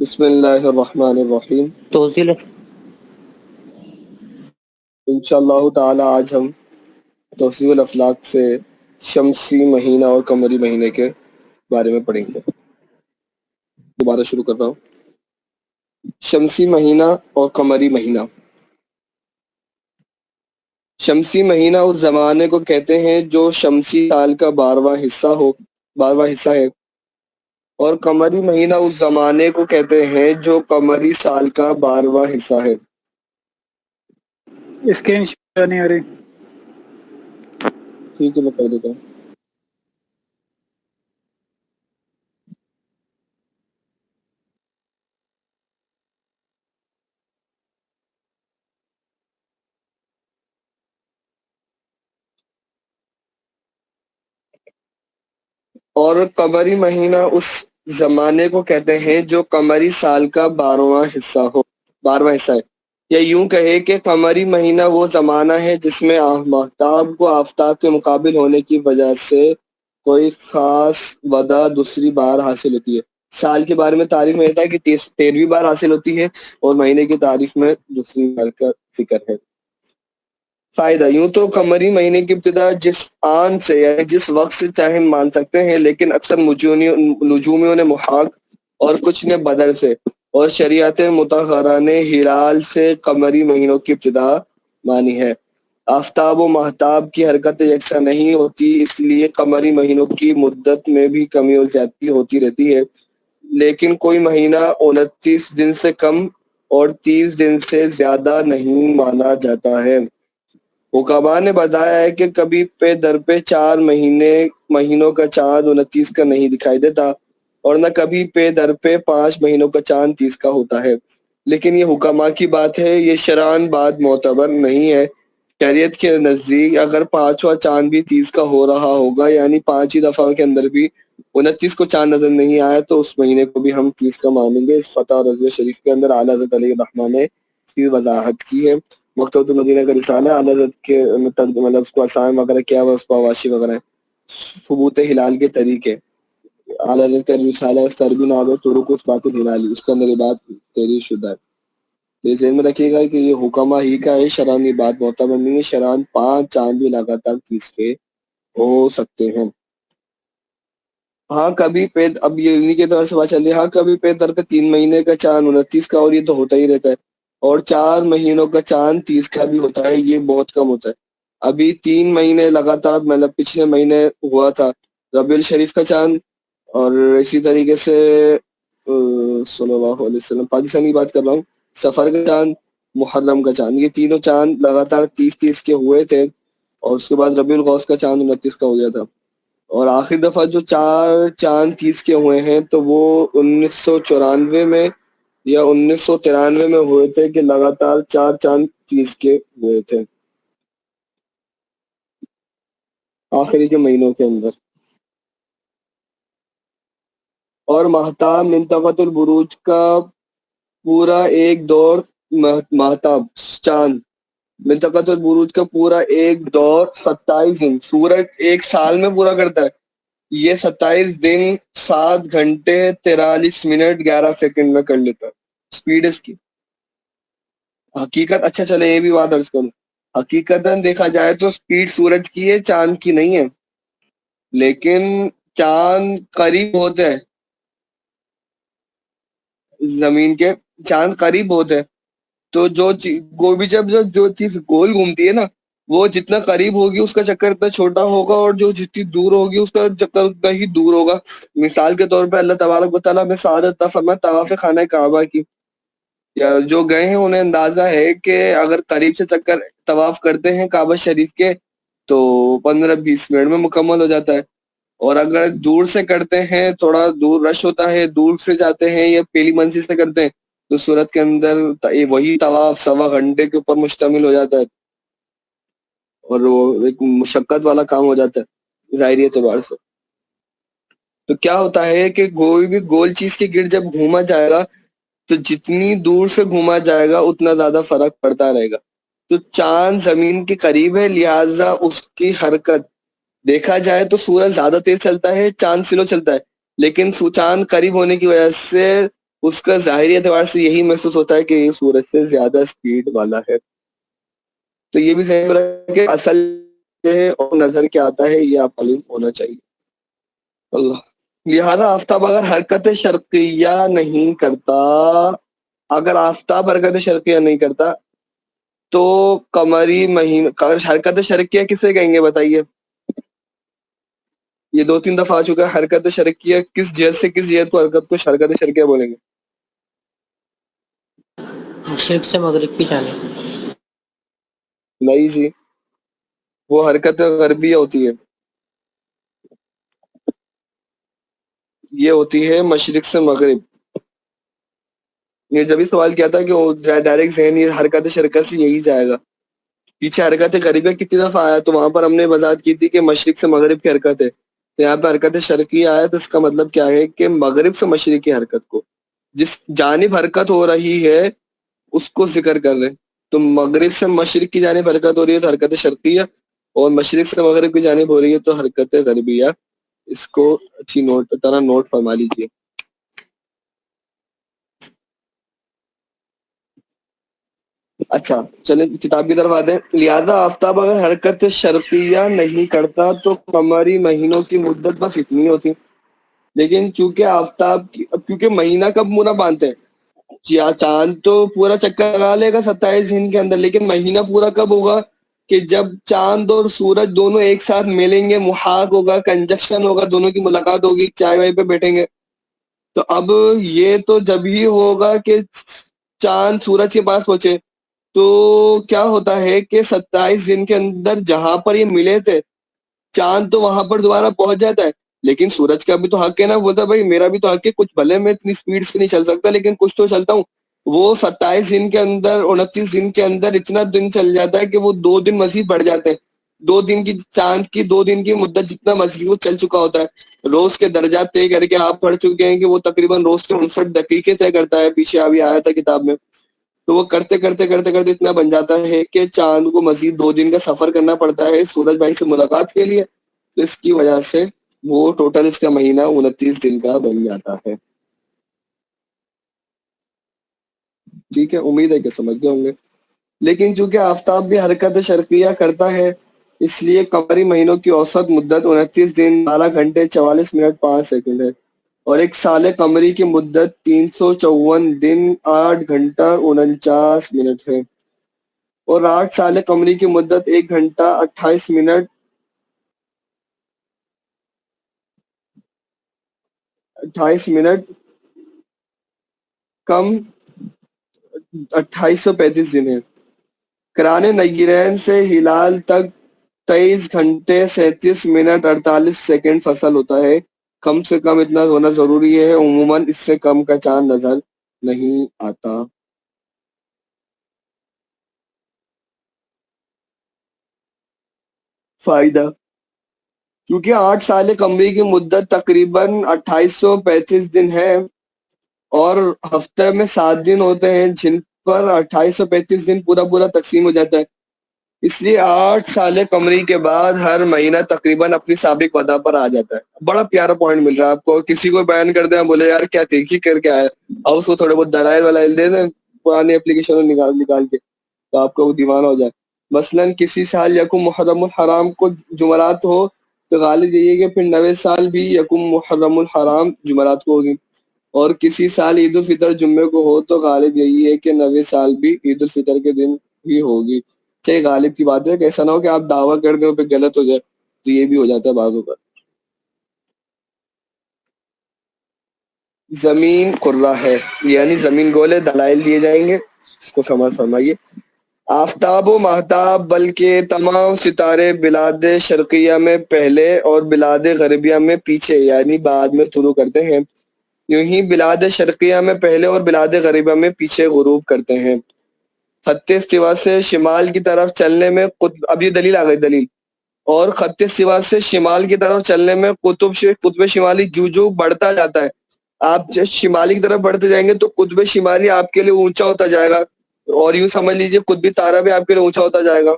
بسم اللہ الرحمن الرحیم۔ توضیح انشاءاللہ تعالی آج ہم توصیف الافلاق سے شمسی مہینہ اور قمری مہینے کے بارے میں پڑھیں گے۔ دوبارہ شروع کر رہا ہوں۔ شمسی مہینہ اور قمری مہینہ۔ شمسی مہینہ اس زمانے کو کہتے ہیں جو شمسی سال کا 12واں حصہ ہے، اور قمری مہینہ اس زمانے کو کہتے ہیں جو قمری سال کا 12واں حصہ ہے۔ اسکرین شیئر نہیں آ رہی۔ ٹھیک ہے، میں کر دیتا ہوں۔ اور قمری مہینہ اس زمانے کو کہتے ہیں جو قمری سال کا 12واں حصہ ہے، یا یوں کہے کہ قمری مہینہ وہ زمانہ ہے جس میں ماہتاب کو آفتاب کے مقابل ہونے کی وجہ سے کوئی خاص وجہ دوسری بار حاصل ہوتی ہے۔ سال کے بارے میں تعریف میں رہتا ہے کہ 13ویں بار حاصل ہوتی ہے، اور مہینے کی تعریف میں دوسری بار کا ذکر ہے۔ فائدہ: یوں تو قمری مہینے کی ابتدا جس آن سے یعنی جس وقت سے چاہے مان سکتے ہیں، لیکن اکثر نجومیوں نے محاق اور کچھ نے بدر سے اور شریعت مطہرہ نے ہلال سے قمری مہینوں کی ابتدا مانی ہے۔ آفتاب و ماہتاب کی حرکت یکساں نہیں ہوتی، اس لیے قمری مہینوں کی مدت میں بھی کمی اور زیادتی ہوتی رہتی ہے، لیکن کوئی مہینہ 29 دن سے کم اور 30 دن سے زیادہ نہیں مانا جاتا ہے۔ حکماء نے بتایا ہے کہ کبھی پہ در پہ 4 مہینوں کا چاند 29 کا نہیں دکھائی دیتا، اور نہ کبھی پہ در پہ 5 مہینوں کا چاند 30 کا ہوتا ہے، لیکن یہ حکماء کی بات ہے، یہ شرعاً بات معتبر نہیں ہے۔ شریعت کے نزدیک اگر 5واں چاند بھی 30 کا ہو رہا ہوگا، یعنی 5 ہی دفعہ کے اندر بھی 29 کو چاند نظر نہیں آیا، تو اس مہینے کو بھی ہم 30 کا مانیں گے۔ اس فتح اور رضویہ شریف کے اندر اعلیٰ حضرت علیہ الرحمٰ نے اس کی وضاحت کی ہے۔ مکتبۃ المدینہ کا رسالہ اعلیٰ حضرت کے مطلب اس کو اسائم وغیرہ کیا ہوا، اس کو حواشی وغیرہ ہے۔ ثبوت ہلال کے طریقے، اعلیٰ حضرت کا رسالہ اس تربی نام ہے طرق اثبات الہلالی، اس کے اندر یہ بات تحریر شدہ ہے۔ تو یہ ذہن میں رکھیے گا کہ یہ حکمہ ہی کا ہے، شرعاً یہ بات معتبر نہیں ہے۔ شرعاً 5 چاند بھی لگاتار 30 کے ہو سکتے ہیں۔ ہاں کبھی اب یہ انہی کے طور سے بات چل رہی ہے، ہاں کبھی پہ در پہ 3 مہینے کا چاند 29 کا، اور یہ تو ہوتا ہی رہتا ہے، اور 4 مہینوں کا چاند 30 کا بھی ہوتا ہے، یہ بہت کم ہوتا ہے۔ ابھی 3 مہینے لگاتار مطلب پچھلے مہینے ہوا تھا ربیع الشریف کا چاند، اور اسی طریقے سے صلی اللہ علیہ وسلم پاکستانی بات کر رہا ہوں، سفر کا چاند، محرم کا چاند، یہ تینوں چاند لگاتار 30 کے ہوئے تھے، اور اس کے بعد ربیع الغوث کا چاند 29 کا ہو گیا تھا، اور آخری دفعہ جو 4 چاند 30 کے ہوئے ہیں تو وہ 1994 میں یا 1993 میں ہوئے تھے، کہ لگاتار 4 چاند 30 کے ہوئے تھے آخری کے مہینوں کے اندر۔ اور ماہتاب منطقۃ البروج کا پورا ایک دور، ماہتاب چاند منطقۃ البروج کا پورا ایک دور 27 دن سورج ایک سال میں پورا کرتا ہے۔ یہ 27 دن 7 گھنٹے 43 منٹ 11 سیکنڈ میں کر لیتا ہے، سپیڈ اس کی حقیقت۔ اچھا چلے یہ بھی بات عرض کروں، حقیقتاً دیکھا جائے تو سپیڈ سورج کی ہے، چاند کی نہیں ہے، لیکن چاند قریب ہوتے ہیں زمین کے، چاند قریب ہوتے ہیں، تو جو چیز گول گھومتی ہے نا، وہ جتنا قریب ہوگی اس کا چکر اتنا چھوٹا ہوگا، اور جو جتنی دور ہوگی اس کا چکر اتنا ہی دور ہوگا۔ مثال کے طور پہ اللہ تبارک و تعالیٰ میں سعادت عطا فرمائے طواف خانہ کعبہ کی، یا جو گئے ہیں انہیں اندازہ ہے کہ اگر قریب سے چکر طواف کرتے ہیں کعبہ شریف کے تو 15-20 منٹ میں مکمل ہو جاتا ہے، اور اگر دور سے کرتے ہیں، تھوڑا دور رش ہوتا ہے، دور سے جاتے ہیں یا پہلی منزل سے کرتے ہیں، تو صورت کے اندر وہی طواف 1.25 گھنٹے کے اوپر مشتمل ہو جاتا ہے، اور وہ ایک مشقت والا کام ہو جاتا ہے ظاہری اعتبار سے۔ تو کیا ہوتا ہے کہ کوئی بھی گول چیز کے گرد جب گھوما جائے گا تو جتنی دور سے گھوما جائے گا اتنا زیادہ فرق پڑتا رہے گا۔ تو چاند زمین کے قریب ہے، لہٰذا اس کی حرکت دیکھا جائے تو سورج زیادہ تیز چلتا ہے، چاند سلو چلتا ہے، لیکن چاند قریب ہونے کی وجہ سے اس کا ظاہری اعتبار سے یہی محسوس ہوتا ہے کہ یہ سورج سے زیادہ اسپیڈ والا ہے. تو یہ بھی ذہن میں رکھیں کہ اصل ہے اور نظر کیا آتا ہے یہ آپ معلوم ہونا چاہیے. اللہ. لہذا آفتاب اگر حرکت شرقیہ نہیں کرتا، اگر آفتاب حرکت شرقیہ نہیں کرتا تو قمری مہینہ حرکت شرقیہ کسے کہیں گے بتائیے؟ یہ 2-3 دفعہ آ چکا ہے. حرکت شرقیہ کس جہت سے کس جہت کو حرکت شرقیہ بولیں گے؟ مشرق سے مغرب کی جانب. نہیں جی، وہ حرکت غربیہ ہوتی ہے. یہ ہوتی ہے مشرق سے مغرب. یہ جبھی سوال کیا تھا کہ وہ ڈائریکٹ ذہن یہ حرکت شرقیہ سے یہی جائے گا. پیچھے حرکت غربیہ کتنی دفعہ آیا تو وہاں پر ہم نے وضاحت کی تھی کہ مشرق سے مغرب کی حرکت ہے. تو یہاں پہ حرکت شرقیہ آیا تو اس کا مطلب کیا ہے کہ مغرب سے مشرق کی حرکت کو جس جانب حرکت ہو رہی ہے اس کو ذکر کر رہے ہیں. تو مغرب سے مشرق کی جانب حرکت ہو رہی ہے تو حرکت شرقیہ، اور مشرق سے مغرب کی جانب ہو رہی ہے تو حرکت غربیہ. اس کو اچھی نوٹ فرما لیجیے. اچھا چلیں کتاب کی طرف آتے ہیں. لہذا آفتاب اگر حرکت شرقیہ نہیں کرتا تو قمری مہینوں کی مدت بس اتنی ہوتی. لیکن کیونکہ مہینہ کب پورا باندھتے ہیں؟ چاند تو پورا چکر لگا لے گا 27 دن کے اندر، لیکن مہینہ پورا کب ہوگا؟ کہ جب چاند اور سورج دونوں ایک ساتھ ملیں گے، محاق ہوگا، کنجکشن ہوگا، دونوں کی ملاقات ہوگی، چائے وائے پہ بیٹھیں گے. تو اب یہ تو جب ہی ہوگا کہ چاند سورج کے پاس پہنچے. تو کیا ہوتا ہے کہ 27 دن کے اندر جہاں پر یہ ملے تھے چاند تو وہاں پر دوبارہ پہنچ جاتا ہے، لیکن سورج کا بھی تو حق ہے نا. بولتا بھائی میرا بھی تو حق ہے، کچھ بھلے میں اتنی سپیڈ سے نہیں چل سکتا لیکن کچھ تو چلتا ہوں. وہ 27 دن کے اندر 29 دن کے اندر اتنا دن چل جاتا ہے کہ وہ 2 دن مزید بڑھ جاتے ہیں. 2 دن کی چاند کی 2 دن کی مدت جتنا مزید وہ چل چکا ہوتا ہے. روز کے درجات طے کر کے آپ پڑھ چکے ہیں کہ وہ تقریباً روز کے 59 دقیقے طے کرتا ہے. پیچھے ابھی آیا تھا کتاب میں. تو وہ کرتے کرتے کرتے کرتے اتنا بن جاتا ہے کہ چاند کو مزید 2 دن کا سفر کرنا پڑتا ہے سورج بھائی سے ملاقات کے لیے. تو اس کی وجہ سے وہ ٹوٹل اس کا مہینہ 29 دن کا بن جاتا ہے. ٹھیک ہے، امید ہے کہ سمجھ گئے ہوں گے. لیکن چونکہ آفتاب بھی حرکت شرقیہ کرتا ہے اس لیے قمری مہینوں کی اوسط مدت 29 دن 12 گھنٹے 44 منٹ 5 سیکنڈ ہے، اور ایک سال قمری کی مدت 354 دن 8 گھنٹہ 49 منٹ ہے، اور 8 سال قمری کی مدت 1 گھنٹہ 28 منٹ کم 2835 دن ہے. کرانے نگرین سے ہلال تک 23 گھنٹے 37 منٹ 48 سیکنڈ فصل ہوتا ہے. کم سے کم اتنا ہونا ضروری ہے، عموماً اس سے کم کا چاند نظر نہیں آتا. فائدہ: کیونکہ 8 سال قمری کی مدت تقریباً 2835 دن ہے اور ہفتے میں 7 دن ہوتے ہیں جن پر 2835 دن پورا پورا تقسیم ہو جاتا ہے. اس لیے 8 سال قمری کے بعد ہر مہینہ تقریباً اپنی سابق وضع پر آ جاتا ہے. بڑا پیارا پوائنٹ مل رہا ہے آپ کو. کسی کو بیان کر دیں بولے یار کیا تحقیق کر کے آیا، اور اس کو تھوڑے بہت دلائل ولائل دے دیں پرانی اپلیکیشن نکال کے تو آپ کا وہ دیوانہ ہو جائے. مثلاً کسی سال یکم محرم الحرام کو جمعرات ہو تو غالب یہی ہے کہ پھر 9ویں سال بھی یکم محرم الحرام جمعرات کو ہوگی، اور کسی سال عید الفطر جمعے کو ہو تو غالب یہی ہے کہ 9ویں سال بھی عید الفطر کے دن ہی ہوگی. چاہے غالب کی بات ہے کہ ایسا نہ ہو کہ آپ دعویٰ کر دیں پھر غلط ہو جائے، تو یہ بھی ہو جاتا ہے بعضوں کا. زمین قرہ ہے یعنی زمین گول ہے، دلائل دیے جائیں گے، اس کو سمجھ فرمائیے. آفتاب و ماہتاب بلکہ تمام ستارے بلاد شرقیہ میں پہلے اور بلاد غربیہ میں پیچھے یعنی بعد میں طلوع کرتے ہیں. یوں ہی بلاد شرقیہ میں پہلے اور بلاد غربیہ میں پیچھے غروب کرتے ہیں. خط استوا سے شمال کی طرف چلنے میں اب یہ دلیل آ گئی دلیل. اور خط استوا سے شمال کی طرف چلنے میں قطب شمالی جو بڑھتا جاتا ہے. آپ شمالی کی طرف بڑھتے جائیں گے تو قطب شمالی آپ کے لیے اونچا ہوتا جائے گا، اور یوں سمجھ لیجئے قطبی تارہ بھی آپ کے لیے اونچا ہوتا جائے گا.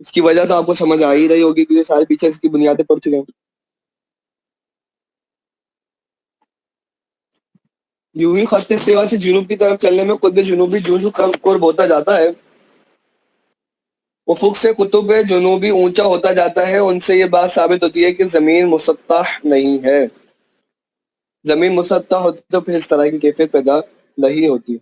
اس کی وجہ تو آپ کو سمجھ آ ہی رہی ہوگی کیونکہ سارے پیچھے اس کی بنیادیں پڑ چکے ہیں. یوں ہی خط استوا سے جنوب کی طرف چلنے میں قطب جنوبی جو قرب ہوتا جاتا ہے، افق سے قطب جنوبی اونچا ہوتا جاتا ہے، ان سے یہ بات ثابت ہوتی ہے کہ زمین مسطح نہیں ہے۔ زمین مسطح ہوتی تو پھر اس طرح کی کیفیت پیدا نہیں ہوتی۔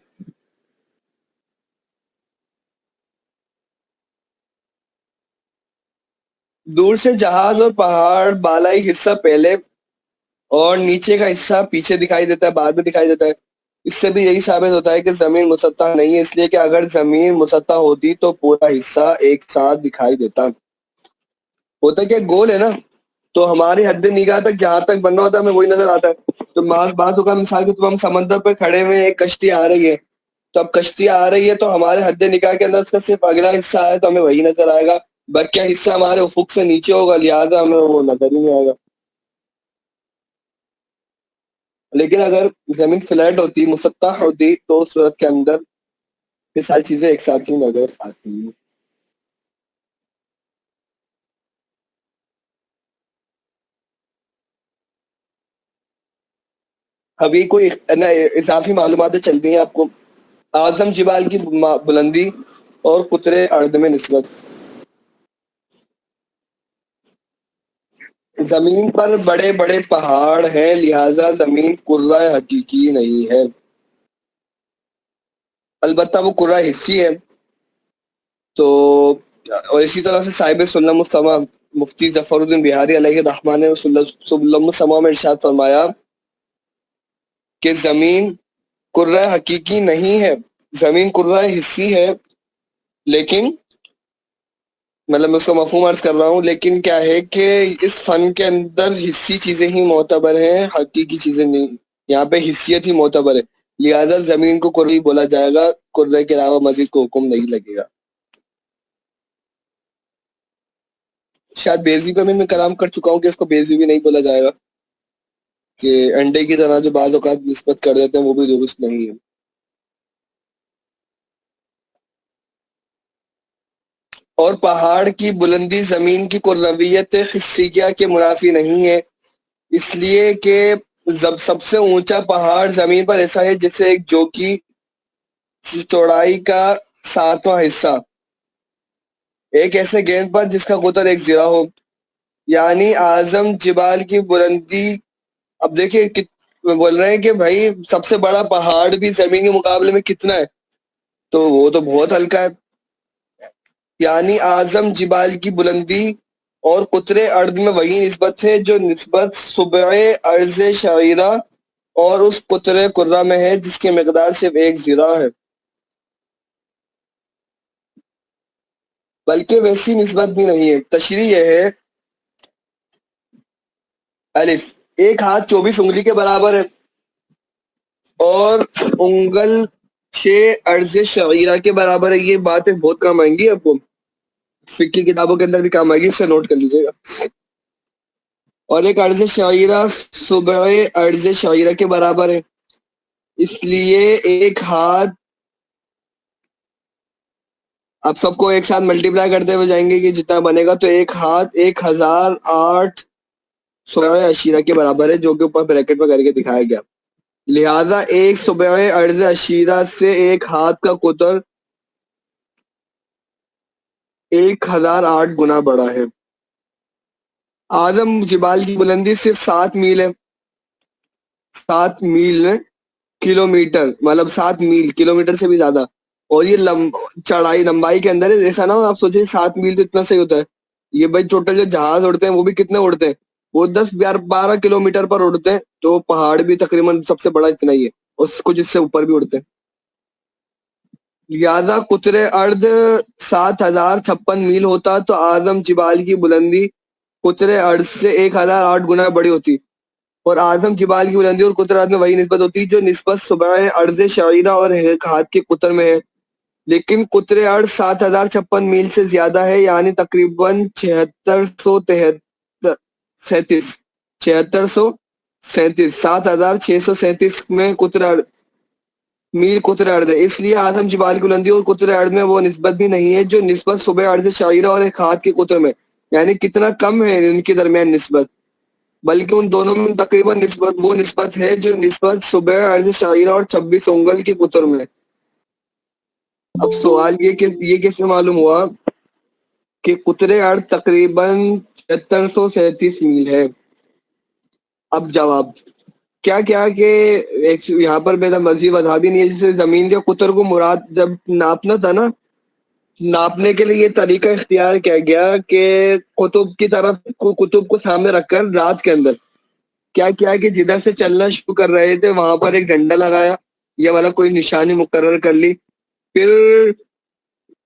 دور سے جہاز اور پہاڑ بالائی حصہ پہلے اور نیچے کا حصہ پیچھے دکھائی دیتا ہے، بعد میں دکھائی دیتا ہے۔ اس سے بھی یہی ثابت ہوتا ہے کہ زمین مسطح نہیں ہے، اس لیے کہ اگر زمین مسطح ہوتی تو پورا حصہ ایک ساتھ دکھائی دیتا۔ ہوتا کیا گول ہے نا، تو ہماری حد نگاہ تک جہاں تک بننا ہوتا ہے ہمیں وہی نظر آتا ہے۔ تو بعض اوقات مثال کے طور پر ہم سمندر پہ کھڑے ہوئے ایک کشتی آ رہی ہے، تو اب کشتی آ رہی ہے تو ہمارے حد نگاہ کے اندر اس کا صرف اگلا حصہ ہے تو ہمیں وہی نظر آئے گا، باقی حصہ ہمارے افق سے نیچے ہوگا، لہٰذا ہمیں وہ نظر ہی نہیں آئے گا۔ لیکن اگر زمین فلیٹ ہوتی، مسطح ہوتی، تو اس صورت کے اندر یہ ساری چیزیں ایک ساتھ ہی نظر آتی ہیں۔ ابھی کوئی اضافی معلومات چلتی ہیں آپ کو۔ اعظم جبال کی بلندی اور قطر ارض میں نسبت۔ زمین پر بڑے بڑے پہاڑ ہیں، لہٰذا زمین کرہ حقیقی نہیں ہے، البتہ وہ کرہ حصی ہے۔ تو اور اسی طرح سے صاحب سلم السما مفتی ظفر الدین بہاری علیہ الرحمٰن نے سلم السما میں ارشاد فرمایا کہ زمین کرہ حقیقی نہیں ہے، زمین کرہ حصی ہے، لیکن مطلب میں اس کا مفہوم عرض کر رہا ہوں، لیکن کیا ہے کہ اس فن کے اندر حصی چیزیں ہی معتبر ہیں، حقیقی چیزیں نہیں، یہاں پہ حصیت ہی معتبر ہے، لہذا زمین کو کرہ بولا جائے گا، کرہ کے علاوہ مزید کو حکم نہیں لگے گا۔ شاید بیزی پہ میں کلام کر چکا ہوں کہ اس کو بیزی بھی نہیں بولا جائے گا، کہ انڈے کی طرح جو بعض اوقات نسبت کر دیتے ہیں وہ بھی درست نہیں ہے۔ اور پہاڑ کی بلندی زمین کی کرویت حسیہ کے منافی نہیں ہے، اس لیے کہ سب سے اونچا پہاڑ زمین پر ایسا ہے جسے ایک جو کی چوڑائی کا 7واں حصہ ایک ایسے گیند پر جس کا قطر 1 ذرا ہو، یعنی اعظم جبال کی بلندی۔ اب دیکھیں بول رہے ہیں کہ بھائی سب سے بڑا پہاڑ بھی زمین کے مقابلے میں کتنا ہے، تو وہ تو بہت ہلکا ہے، یعنی اعظم جبال کی بلندی اور قطر ارض میں وہی نسبت ہے جو نسبت سبع ارض شعیرہ اور اس قطر کرہ میں ہے جس کی مقدار صرف 1 ذرا ہے، بلکہ ویسی نسبت بھی نہیں ہے۔ تشریح یہ ہے، الف، ایک ہاتھ 24 انگلی کے برابر ہے اور انگل 6 ارض شعیرہ کے برابر ہے۔ یہ باتیں بہت کام آئیں گی آپ کو، فقہ کی کتابوں کے اندر بھی کام آئے گی، اس سے نوٹ کر لیجیے گا۔ اور ایک ارض شعیرہ سبع ارض شعیرہ کے برابر ہے، اس لیے ایک ہاتھ، آپ سب کو ایک ساتھ ملٹیپلائی کرتے ہوئے جائیں گے کہ جتنا بنے گا، تو ایک ہاتھ 1008 سبع عشیرہ کے برابر ہے، جو کہ اوپر بریکٹ میں کر کے دکھایا گیا۔ لہذا ایک سبع ارض عشیرہ سے ایک ہاتھ کا قطر 1008 گنا بڑا ہے۔ اعظم جبال کی بلندی صرف 7 میل ہے، 7 میل کلومیٹر، مطلب 7 میل کلومیٹر سے بھی زیادہ، اور یہ چڑھائی لمبائی کے اندر ہے، ایسا نہ ہو آپ سوچیں 7 میل تو اتنا صحیح ہوتا ہے، یہ بھائی ٹوٹل جو جہاز اڑتے ہیں وہ بھی کتنے اڑتے ہیں، وہ 10-12 کلومیٹر پر اڑتے ہیں، تو پہاڑ بھی تقریباً سب سے بڑا اتنا ہی ہے، اس کو جس سے اوپر بھی اڑتے ہیں۔ لہذا قطر ارض 7056 میل ہوتا تو اعظم جبال کی بلندی قطر ارض سے 1008 گنا بڑی ہوتی، اور اعظم جبال کی بلندی اور قطر ارض میں وہی نسبت ہوتی جو نسبت سبع ارض شعیرہ اور ایک ہاتھ کے قطر میں ہے، لیکن قطر ارض 7056 میل سے زیادہ ہے، یعنی تقریباً 7637 7637 میں میل قطر ارض ہے، اس لیے اعظم جبال کی بلندی اور قطر ارض میں وہ نسبت بھی نہیں ہے جو نسبت سبع ارض شعیرہ اور ایک ہاتھ کے قطر میں، یعنی کتنا کم ہے ان کے درمیان نسبت، بلکہ ان دونوں میں تقریباً وہ نسبت ہے جو نسبت صبح عرض شاعرہ اور 26 انگل کی قطر میں. اب سوال یہ کیسے معلوم ہوا کہ قطر عرض تقریباً 7337 میل ہے؟ اب جواب کیا کہ یہاں پر میرا مزید وضاحت نہیں ہے. جیسے زمین کے قطر کو مراد جب ناپنا تھا نا، ناپنے کے لیے یہ طریقہ اختیار کیا گیا کہ قطب کو سامنے رکھ کر رات کے اندر کیا کہ جدھر سے چلنا شروع کر رہے تھے وہاں پر ایک ڈنڈا لگایا یا والا کوئی نشانی مقرر کر لی، پھر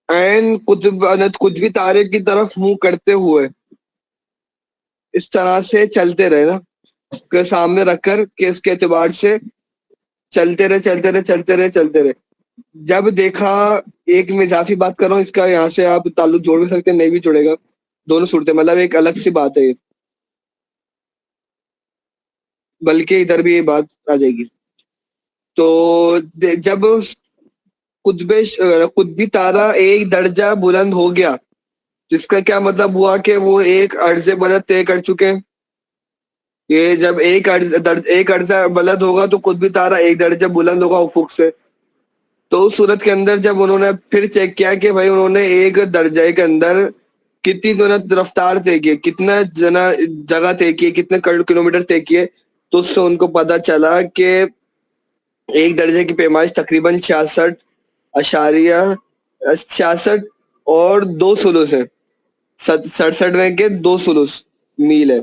عین قطبی تارے کی طرف منہ کرتے ہوئے اس طرح سے چلتے رہے نا، کہ سامنے رکھ کر کہ اس کے اعتبار سے چلتے رہے. جب دیکھا، ایک میں اضافی بات کر رہا ہوں، اس کا یہاں سے آپ تعلق جوڑ بھی سکتے ہیں، نہیں بھی جڑے گا، دونوں صورتیں، مطلب ایک الگ سی بات ہے یہ، بلکہ ادھر بھی یہ بات آ جائے گی. تو جب قطبی تارہ ایک درجہ بلند ہو گیا، جس کا کیا مطلب ہوا کہ وہ ایک عرض بلد طے کر چکے ہیں. یہ جب ایک عرضہ بلد ہوگا تو قطبی تارہ ایک درجہ بلند ہوگا افق سے. تو اس صورت کے اندر جب انہوں نے پھر چیک کیا کہ بھائی انہوں نے ایک درجے کے اندر کتنی رفتار طے کی، کتنا جگہ طے کی، کتنے کلومیٹر طے کیے، تو اس سے ان کو پتا چلا کہ ایک درجے کی پیمائش تقریباً 66 اور 2 سلوس ہے، 67 کے 2 سلوس میل ہے.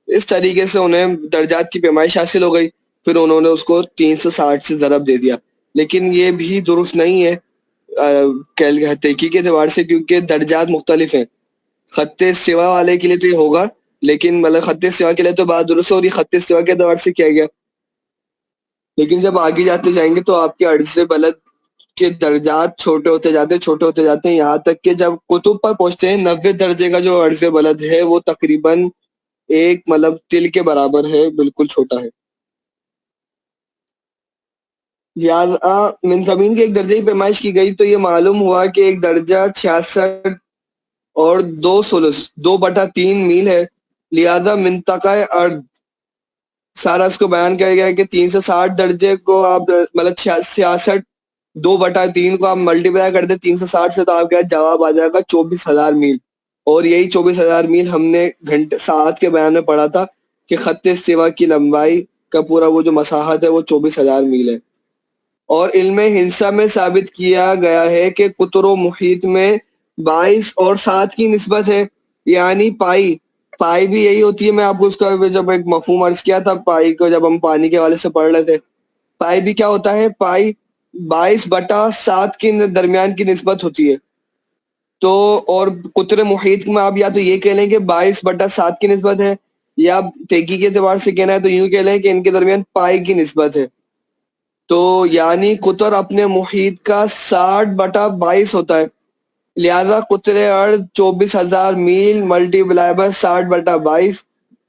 اس طریقے سے انہیں درجات کی پیمائش حاصل ہو گئی. پھر انہوں نے اس کو 360 سے ضرب دے دیا. لیکن یہ بھی درست نہیں ہے تحقیق کے اعتبار سے، کیونکہ درجات مختلف ہیں. خط سوا والے کے لیے تو یہ ہوگا، لیکن مطلب خط سوا کے لیے تو بات درست ہے، اور یہ خط سوا کے اعتبار سے کیا گیا. لیکن جب آگے جاتے جائیں گے تو آپ کے عرض بلد کے درجات چھوٹے ہوتے جاتے ہیں یہاں تک کہ جب قطب پر پہنچتے ہیں 90 درجے کا جو عرض بلد ہے وہ تقریباً ایک مطلب تل کے برابر ہے، بالکل چھوٹا ہے. زمین کے ایک درجے کی پیمائش کی گئی تو یہ معلوم ہوا کہ ایک درجہ 66 اور 2 سلس 2/3 میل ہے. لہذا منطقہ ارض سارا اس کو بیان کیا گیا کہ 360 درجے کو آپ مطلب 66 2/3 کو آپ ملٹی پلائی کر دیں 360 سے، تو آپ کا جواب آ جائے گا 24,000 میل. اور یہی 24,000 میل ہم نے ساعت کے بیان میں پڑھا تھا کہ خط استوا کی لمبائی کا پورا وہ جو مساحت ہے وہ 24,000 میل ہے. اور علم ہندسہ میں ثابت کیا گیا ہے کہ قطر و محیط میں 22 اور 7 کی نسبت ہے، یعنی پائی بھی یہی ہوتی ہے. میں آپ کو اس کا جب ایک مفہوم عرض کیا تھا پائی کو، جب ہم پانی کے حوالے سے پڑھ رہے تھے، پائی بھی کیا ہوتا ہے، پائی 22/7 کے درمیان کی نسبت ہوتی ہے. تو اور قطر محیط میں آپ یا تو یہ کہہ لیں کہ 22/7 کی نسبت ہے، یا تحقیق کے اعتبار سے کہنا ہے تو یوں کہہ لیں کہ ان کے درمیان پائی کی نسبت ہے. تو یعنی قطر اپنے محیط کا 60/22 ہوتا ہے. لہذا قطر عرض 24,000 میل ملٹی پلائی بائی 60/22،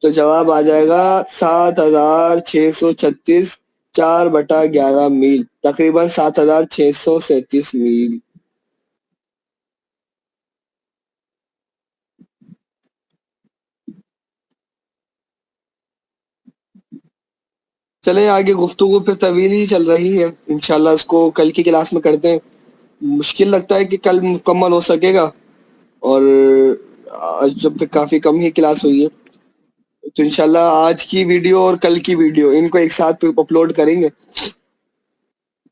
تو جواب آ جائے گا 7,636 4/11 میل، تقریباً 7,637 میل. چلیں آگے، گفتگو پھر طویل ہی چل رہی ہے، انشاءاللہ اس کو کل کی کلاس میں کرتے ہیں. مشکل لگتا ہے کہ کل مکمل ہو سکے گا، اور آج جب کافی کم ہی کلاس ہوئی ہے، تو انشاءاللہ آج کی ویڈیو اور کل کی ویڈیو ان کو ایک ساتھ اپلوڈ کریں گے.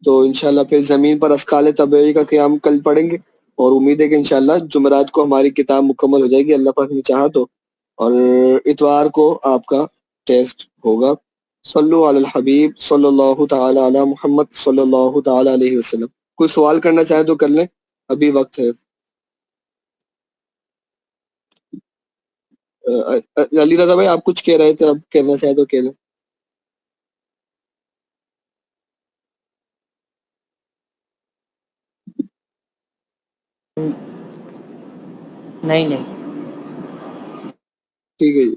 تو انشاءاللہ پھر زمین پر اسقال طبعی کا قیام کل پڑھیں گے، اور امید ہے کہ انشاءاللہ جمعرات کو ہماری کتاب مکمل ہو جائے گی اللہ پاک نے چاہا تو، اور اتوار کو آپ کا ٹیسٹ ہوگا. صلو علی الحبیب صلی اللہ تعالی علی محمد صلی اللہ تعالی علیہ وسلم. کوئی سوال کرنا چاہیں تو کر لیں، ابھی وقت ہے. علی رضا بھائی آپ کچھ کہہ رہے تھے، اب کہنا چاہیں تو کہہ لیں. نہیں ٹھیک ہے جی،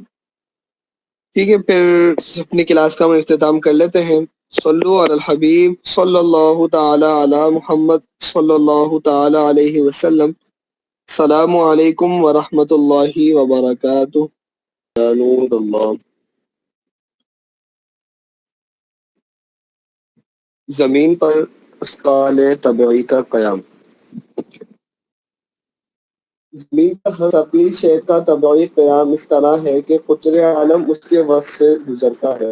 ٹھیک ہے، پھر اپنی کلاس کا ہم اختتام کر لیتے ہیں. صلو علی الحبیب صلی اللہ تعالی علی محمد صلی اللہ تعالی علیہ وسلم. السلام علیکم ورحمۃ اللہ وبرکاتہ. یا نور اللہ. زمین پر اشکال طبعی کا قیام. زمین پر ہر ثقیل شے کا طبعی قیام اس طرح ہے کہ قطر عالم اس کے وسط سے گزرتا ہے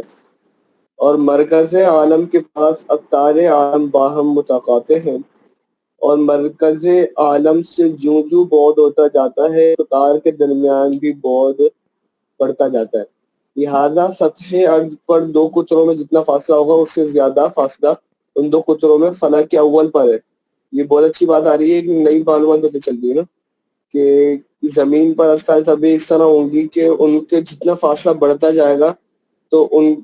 اور مرکز عالم کے پاس اقطار عالم باہم متقاطع ہیں، اور مرکز عالم سے جوں جوں بعد ہوتا جاتا ہے اقطار کے درمیان بھی بعد بڑھتا جاتا ہے. لہذا سطح ارض پر دو قطروں میں جتنا فاصلہ ہوگا اس سے زیادہ فاصلہ ان دو قطروں میں فلک کے اول پر ہے. یہ بہت اچھی بات آ رہی ہے، ایک نئی معلومات پتہ چل رہی ہے نا کہ زمین پر اشکال طبعی اس طرح ہوں گی کہ ان کے جتنا فاصلہ بڑھتا جائے گا تو ان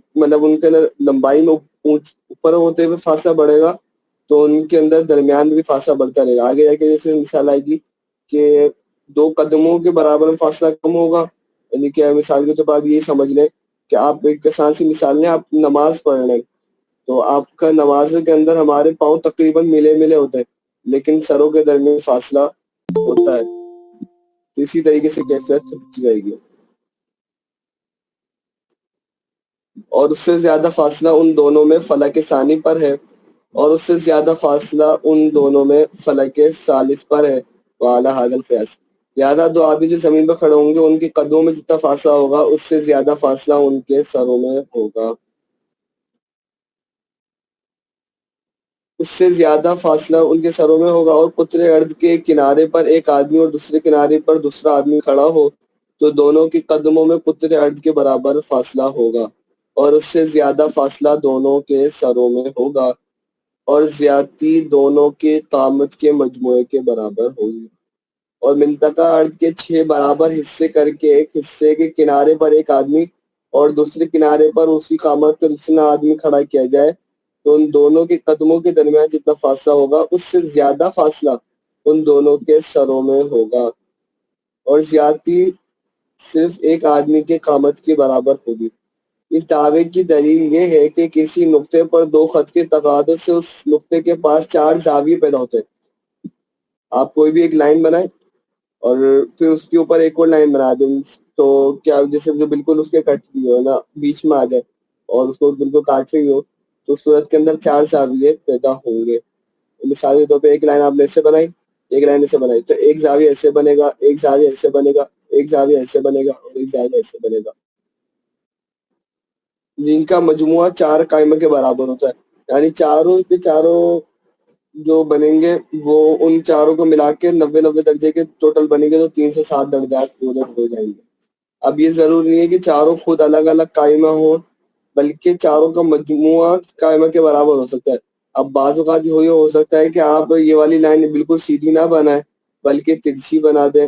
کے لمبائی میں اوپر ہوتے ہوئے فاصلہ بڑھے گا تو ان کے اندر درمیان بھی فاصلہ بڑھتا رہے گا. آگے جا کے جیسے مثال آئے گی کہ 2 قدموں کے برابر میں فاصلہ کم ہوگا، یعنی کہ مثال کے طور پر آپ یہ سمجھ لیں کہ آپ ایک آسان سی مثال لیں، آپ نماز پڑھ رہے ہیں تو آپ کا نماز کے اندر ہمارے پاؤں تقریباً ملے ملے ہوتے ہیں لیکن سروں کے درمیان فاصلہ ہوتا ہے. اسی طریقے سے کیفیت جائے گی، اور اس سے زیادہ فاصلہ ان دونوں میں فلک ثانی پر ہے اور اس سے زیادہ فاصلہ ان دونوں میں فلک ثالث پر ہے. وعلی ھذا القیاس، لہٰذا دو آدمی جو زمین پر کھڑے ہوں گے ان کے قدموں میں جتنا فاصلہ ہوگا اس سے زیادہ فاصلہ ان کے سروں میں ہوگا. اس سے زیادہ فاصلہ ان کے سروں میں ہوگا. اور قطر ارض کے کنارے پر ایک آدمی اور دوسرے کنارے پر دوسرا آدمی کھڑا ہو تو دونوں کے قدموں میں قطر ارض کے برابر فاصلہ ہوگا اور اس سے زیادہ فاصلہ دونوں کے سروں میں ہوگا اور زیادتی دونوں کے قامت کے مجموعے کے برابر ہوگی. اور منطقہ ارض کے 6 برابر حصے کر کے ایک حصے کے کنارے پر ایک آدمی اور دوسرے کنارے پر اسی قامت کا دوسرا آدمی کھڑا کیا جائے تو ان دونوں کے قدموں کے درمیان جتنا فاصلہ ہوگا اس سے زیادہ فاصلہ ان دونوں کے سروں میں ہوگا اور زیادتی صرف ایک آدمی کے قامت کے برابر ہوگی. اس دعوے کی دلیل یہ ہے کہ کسی نقطے پر 2 خط کے تقاطع سے اس نقطے کے پاس 4 زاویے پیدا ہوتے ہیں. آپ کوئی بھی ایک لائن بنائیں اور پھر اس کے اوپر ایک اور لائن بنا دیں تو کیا جیسے جو بالکل اس کے کٹ رہی ہو نا بیچ میں آ جائے اور اس کو بالکل کاٹ رہی ہو تو اس صورت کے اندر 4 زاویے پیدا ہوں گے. مثال کے طور پہ ایک لائن آپ نے ایسے بنائی، ایک لائن ایسے بنائی تو ایک زاویہ ایسے بنے گا، ایک زاویہ ایسے بنے گا، ایک زاویہ ایسے بنے گا اور ایک زاویہ ایسے بنے گا، جن کا مجموعہ 4 قائمہ کے برابر ہوتا ہے. یعنی چاروں کے چاروں جو بنیں گے وہ ان چاروں کو ملا کے 90 درجے کے ٹوٹل بنیں گے تو 360 درجات پورے ہو جائیں گے. اب یہ ضروری نہیں ہے کہ چاروں خود الگ الگ قائمہ ہوں بلکہ چاروں کا مجموعہ قائمہ کے برابر ہو سکتا ہے. اب بعض اوقات یہ ہو سکتا ہے کہ آپ یہ والی لائن بالکل سیدھی نہ بنائیں بلکہ ترچھی بنا دیں.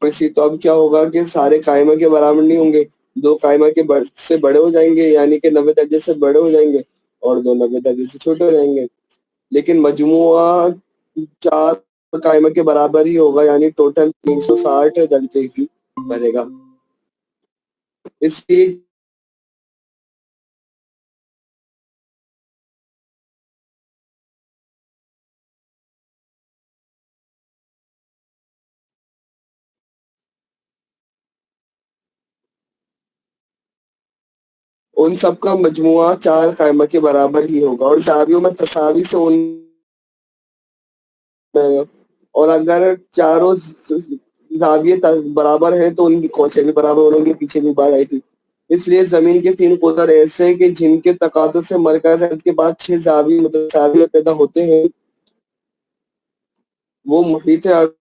تو اب کیا ہوگا کہ سارے قائمہ کے برابر نہیں ہوں گے، 2 قائمہ کے سے بڑے ہو جائیں گے یعنی کہ 90 درجے سے بڑے ہو جائیں گے اور 2 90 درجے سے چھوٹے ہو جائیں گے، لیکن مجموعہ 4 قائمہ کے برابر ہی ہوگا یعنی ٹوٹل 360 درجے ہی بنے گا. اس لیے ان سب کا مجموعہ 4 قائمہ کے برابر ہی ہوگا اور زاویوں میں تساوی سے ان اور اگر چاروں زاویے برابر ہیں تو ان کی کوسیں بھی برابر ہوں گی. پیچھے بھی بات آئی تھی. اس لیے زمین کے 3 قطر ایسے ہیں کہ جن کے تقاطع سے مرکز ارض کے بعد 6 زاویے متساوی پیدا ہوتے ہیں. وہ محیط ارض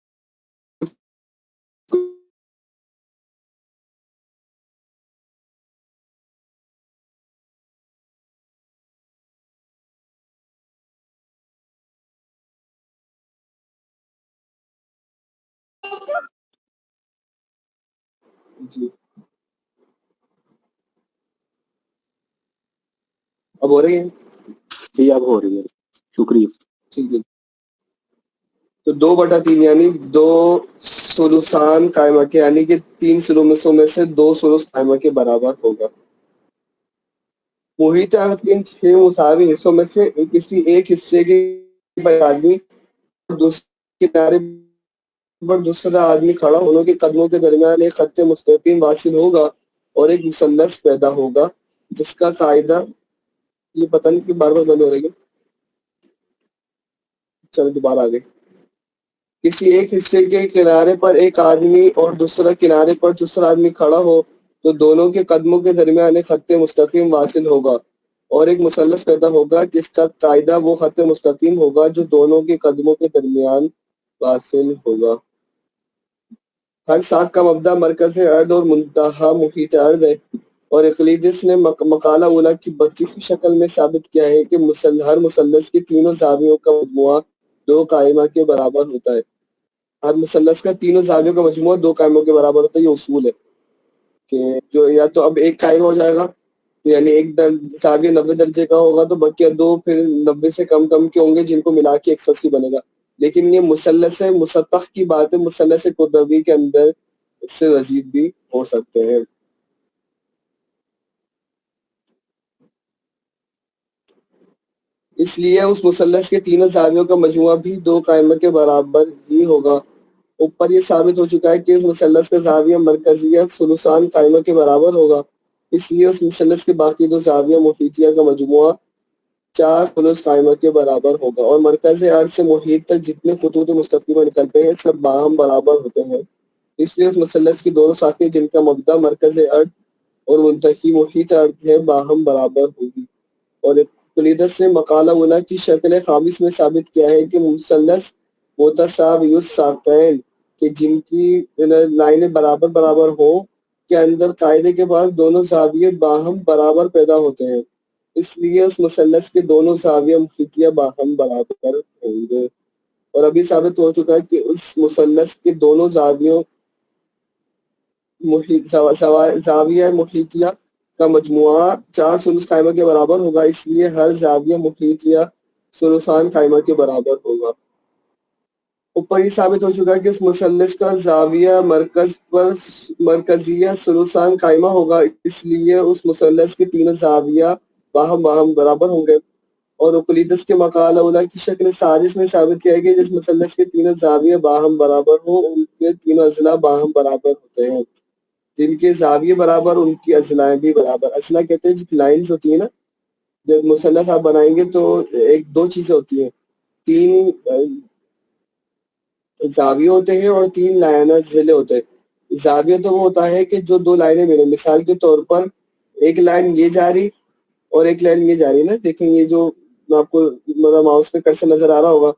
جی اب ہو رہی ہے؟ جی اب ہو رہی ہے، شکریہ. ٹھیک ہے، تو 2/3 یعنی 2 ثلثان قائمہ کے یعنی کہ 3 ثلثوں میں سے 2 ثلث قائمہ کے برابر ہوگا. محیط ارض کے ان 6 مساوی حصوں میں سے کسی ایک حصے کے آدمی دوسرے کنارے پر دوسرا آدمی کھڑا دونوں کے قدموں کے درمیان ایک خط مستقیم واصل ہوگا اور ایک مثلث پیدا ہوگا جس کا قاعدہ یہ پتہ نہیں کہ بار بار بند ہو رہی ہے چلو دوبارہ آ گئے. کسی ایک حصے کے کنارے پر ایک آدمی اور دوسرا کنارے پر دوسرا آدمی کھڑا ہو تو دونوں کے قدموں کے درمیان ایک خط مستقیم واصل ہوگا اور ایک مثلث پیدا ہوگا جس کا قاعدہ وہ خط مستقیم ہوگا جو دونوں کے قدموں کے درمیان واصل ہوگا. ہر ساکھ کا مبدا مرکز ارض اور منتہا محیط ارض ہے، اور اقلیدس نے مقالہ اولا کی 32ویں شکل میں ثابت کیا ہے کہ ہر مثلث کے تینوں زاویوں کا مجموعہ 2 قائمہ کے برابر ہوتا ہے. ہر مثلث کا تینوں زاویوں کا مجموعہ 2 قائموں کے برابر ہوتا ہے. یہ اصول ہے کہ جو یا تو اب ایک قائمہ ہو جائے گا، یعنی ایک زاویہ 90 درجے کا ہوگا تو بقیہ 2 پھر 90 سے کم کے ہوں گے جن کو ملا کے 180 بنے گا. لیکن یہ مثلث مسطح کی بات ہے، مثلث قطبی کے اندر اس سے مزید بھی ہو سکتے ہیں. اس لیے اس مثلث کے تینوں زاویوں کا مجموعہ بھی 2 قائمہ کے برابر ہی ہوگا. اوپر یہ ثابت ہو چکا ہے کہ اس مثلث کا زاویہ مرکزیہ ثلثان قائمہ کے برابر ہوگا، اس لیے اس مثلث کے باقی 2 زاویہ محیطیہ کا مجموعہ 4 ثلث قائمہ کے برابر ہوگا. اور مرکز ارض سے محیط تک جتنے خطوط مستقیمہ نکلتے ہیں سب باہم برابر ہوتے ہیں، اس لیے اس مثلث کی دونوں ساختیں جن کا مبدا مرکز ارض اور منتہی محیط ارض ہے باہم برابر ہوگی. اور اقلیدس نے مقالہ اولا کی شکل خامس میں ثابت کیا ہے کہ مثلث متساوی الساقین کہ جن کی لائنیں برابر ہوں کے اندر قاعدے کے بعد دونوں زاویے باہم برابر پیدا ہوتے ہیں، اس لیے اس مثلث کے دونوں زاویہ محیطیہ باہم برابر ہوں گے. اور ابھی ثابت ہو چکا ہے کہ اس مثلث کے دونوں زاویہ محیطیہ کا مجموعہ 4 ثلث قائمہ کے برابر ہوگا، اس لیے ہر زاویہ محیطیہ ثلثان قائمہ کے برابر ہوگا. اوپر یہ ثابت ہو چکا ہے کہ اس مثلث کا زاویہ مرکزیہ ثلثان قائمہ ہوگا، اس لیے اس مثلث کے تینوں زاویہ باہم برابر ہوں گے. اور اقلیدس کے مقالہ اولا کی شکل سادس میں ثابت کیا ہے کہ جس مثلث کے تینوں زاویہ باہم برابر ہوں ان کے تینوں اضلاع باہم برابر ہوتے ہیں. جن کے زاویے برابر ان کی اضلاع بھی برابر. اضلاع کہتے ہیں جو لائنز ہوتی ہیں نا، جب مثلث آپ بنائیں گے تو 2 چیزیں ہوتی ہیں، 3 زاویے ہوتے ہیں اور 3 لائنہ ضلع ہوتے ہیں. زاویہ تو وہ ہوتا ہے کہ جو 2 لائنیں ملیں، مثال کے طور پر ایک لائن یہ جا رہی اور ایک لائن یہ جا رہی نا، دیکھیں یہ جو آپ کو ماؤس پہ کرسر نظر آ رہا ہوگا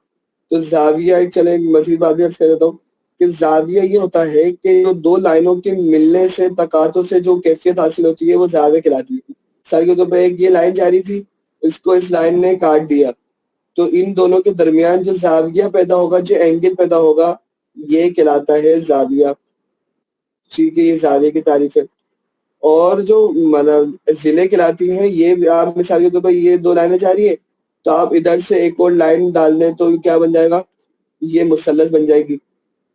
تو زاویہ چلیں مزید بات بھی عرض کر دیتا ہوں کہ زاویہ یہ ہوتا ہے کہ جو 2 لائنوں کے ملنے سے تقاطع سے جو کیفیت حاصل ہوتی ہے وہ زاویہ کہلاتی ہے. مثال کے طور پر ایک یہ لائن جاری تھی، اس کو اس لائن نے کاٹ دیا تو ان دونوں کے درمیان جو زاویہ پیدا ہوگا، جو اینگل پیدا ہوگا، یہ کہلاتا ہے زاویہ. ٹھیک ہے، یہ زاویہ کی تعریف ہے. اور جو ضلع کہلاتی ہیں، یہ آپ مثال کے طور پر یہ 2 لائنیں جا رہی ہیں تو آپ ادھر سے ایک اور لائن ڈال دیں تو کیا بن جائے گا، یہ مثلث بن جائے گی.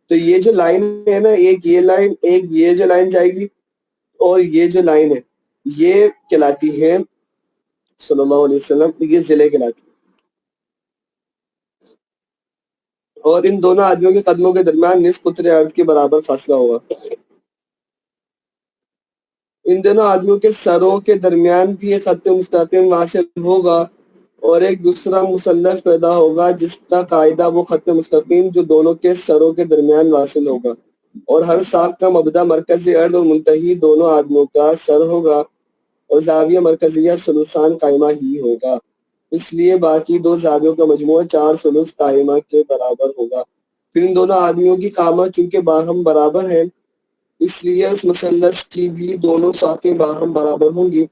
تو یہ جو لائن ہے نا، ایک یہ لائن، ایک یہ جو لائن جائے گی اور یہ جو لائن ہے یہ کہلاتی ہے صلی اللہ علیہ وسلم، یہ ضلع کہلاتی ہے. اور ان دونوں آدمیوں کے قدموں کے درمیان نصف قطر ارض کے برابر فاصلہ ہوگا. ان دونوں آدمیوں کے سروں کے درمیان بھی ایک خط مستقیم واصل ہوگا اور ایک دوسرا مثلث پیدا ہوگا جس کا قاعدہ وہ خط مستقیم جو دونوں کے سروں کے درمیان واصل ہوگا. اور ہر ساکھ کا مبدا مرکز ارض اور منتہی دونوں آدمیوں کا سر ہوگا اور زاویہ مرکزیہ ثلثان قائمہ ہی ہوگا، اس لیے باقی 2 زاویوں کا مجموعہ 4 ثلث قائمہ کے برابر ہوگا. پھر ان دونوں آدمیوں کی قامت چونکہ باہم برابر ہیں، اس لیے اس مثلث کی بھی دونوں ساختیں باہم برابر ہوں گی،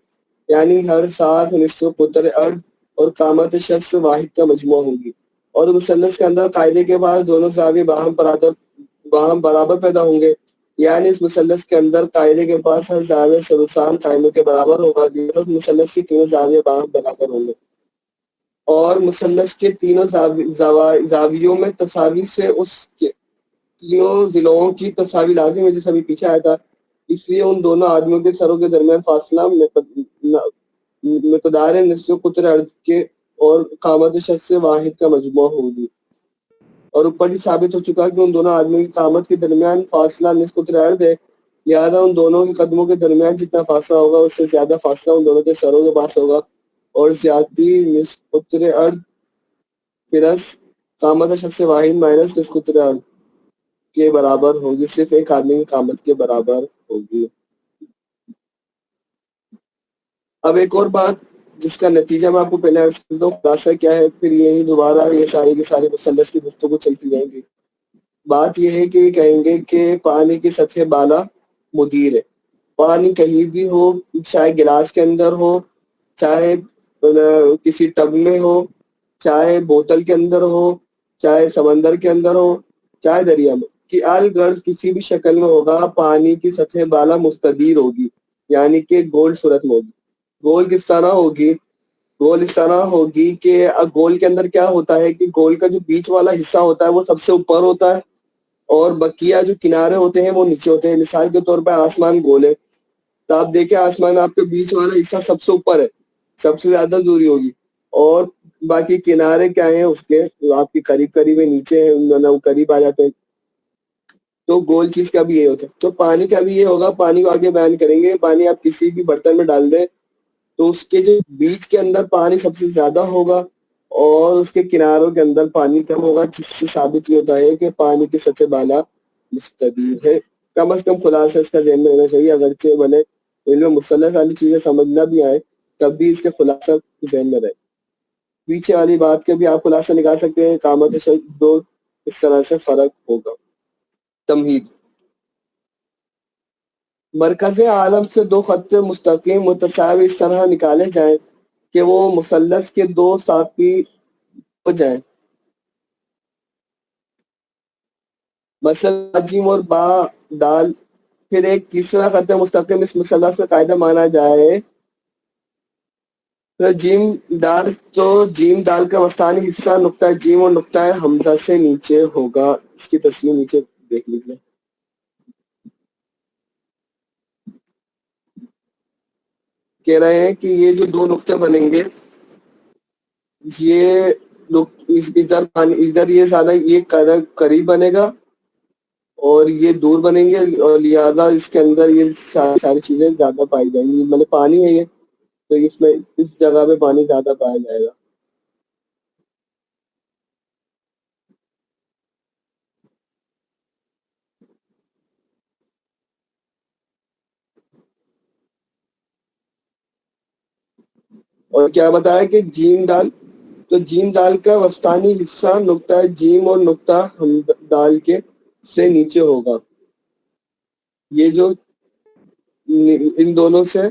یعنی ہر ساکھ نصف قطر ارض اور قامت شخص واحد کا مجموعہ ہوگی. اور مثلث کے اندر قاعدے کے بعد دونوں زاویے باہم برابر پیدا ہوں گے، یعنی اس مثلث کے اندر قاعدے کے پاس ہر زاویہ ثلثان قائمہ کے برابر ہوگا، اس مثلث کے تینوں زاویے باہم برابر ہوں گے. اور مثلث کے تینوں زاویوں میں تساوی سے اس کے تینوں ضلعوں کی تساوی لازم ہے، جیسے ابھی پیچھے آیا تھا. اس لیے ان دونوں آدمیوں کے سروں کے درمیان فاصلہ مقدار نصف قطر ارض کے اور قامت شخص واحد کا مجموعہ ہوگی. اور اوپر ہی ثابت ہو چکا کہ ان دونوں آدمیوں کی قامت کے درمیان فاصلہ نصف قطر ارض ہے، لہٰذا ان دونوں کے قدموں کے درمیان جتنا فاصلہ ہوگا اس سے زیادہ فاصلہ ان دونوں کے سروں کے پاس ہوگا، اور زیادتی نصف قطر ارض پلس قامت شخص واحد مائنس نصف کے برابر ہوگی، صرف ایک آدمی کی قامت کے برابر ہوگی۔ اب ایک اور بات جس کا نتیجہ میں آپ کو پہلے عرض کر دوں، خلاصہ کیا ہے، پھر یہی دوبارہ یہ ساری کی ساری مثلث کی گفتگو چلتی رہیں گی۔ بات یہ ہے کہ یہ کہیں گے کہ پانی کی سطح بالا مدیر ہے، پانی کہیں بھی ہو، چاہے گلاس کے اندر ہو، چاہے کسی ٹب میں ہو، چاہے بوتل کے اندر ہو، چاہے سمندر کے اندر ہو، چاہے دریا میں، کہ الغرض کسی بھی شکل میں ہوگا، پانی کی سطح بالا مستدیر ہوگی، یعنی کہ گول صورت میں ہوگی۔ گول کس طرح ہوگی؟ گول اس طرح ہوگی کہ گول کے اندر کیا ہوتا ہے کہ گول کا جو بیچ والا حصہ ہوتا ہے وہ سب سے اوپر ہوتا ہے، اور بقیہ جو کنارے ہوتے ہیں وہ نیچے ہوتے ہیں۔ مثال کے طور پہ آسمان گول ہے، تو آپ دیکھیں آسمان آپ کے بیچ والا حصہ سب سے اوپر ہے، سب سے زیادہ دوری ہوگی، اور باقی کنارے کیا ہیں اس کے آپ کے قریب قریب نیچے ہیں، قریب آ جاتے ہیں۔ تو گول چیز کا بھی یہ ہوتا ہے، تو پانی کا بھی یہ ہوگا۔ پانی کو آگے بیان کریں گے۔ پانی آپ کسی بھی برتن میں ڈال دیں تو اس کے جو بیچ کے اندر پانی سب سے زیادہ ہوگا اور اس کے کناروں کے اندر پانی کم ہوگا، جس سے ثابت یہ ہوتا ہے کہ پانی کی سطح بالا مستدیر ہے۔ کم از کم خلاصہ اس کا ذہن میں رہنا چاہیے، اگرچہ بنے علم مثلث والی چیزیں سمجھنا بھی آئے تب بھی اس کے خلاصہ ذہن میں رہے۔ پیچھے والی بات کے بھی آپ خلاصہ نکال سکتے ہیں، قامت شخص دو اس طرح سے فرق ہوگا۔ تمہید: مرکز عالم سے دو خط مستقیم متساوی اس طرح نکالے جائیں کہ وہ مثلث کے دو ساقی ہو جائیں۔ مثلا جیم اور با دال۔ پھر ایک تیسرا خط مستقیم اس مثلث کا قاعدہ مانا جائے تو جیم دال، تو جیم دال کا وسطانی حصہ نقطہ جیم اور نقطہ حمزہ سے نیچے ہوگا۔ اس کی تصویر نیچے دیکھ لیجیے۔ کہہ رہے ہیں کہ یہ جو دو نقطے بنیں گے، یہ ادھر یہ زیادہ یہ قریب بنے گا اور یہ دور بنیں گے، اور لہٰذا اس کے اندر یہ ساری چیزیں زیادہ پائی جائیں گی۔ مطلب پانی ہے یہ، تو اس میں اس جگہ پہ پانی زیادہ پایا جائے گا۔ اور کیا بتایا کہ جیم دال، تو جیم دال کا وسطانی حصہ نقطہ جیم اور نقطہ دال کے سے نیچے ہوگا۔ یہ جو ان دونوں سے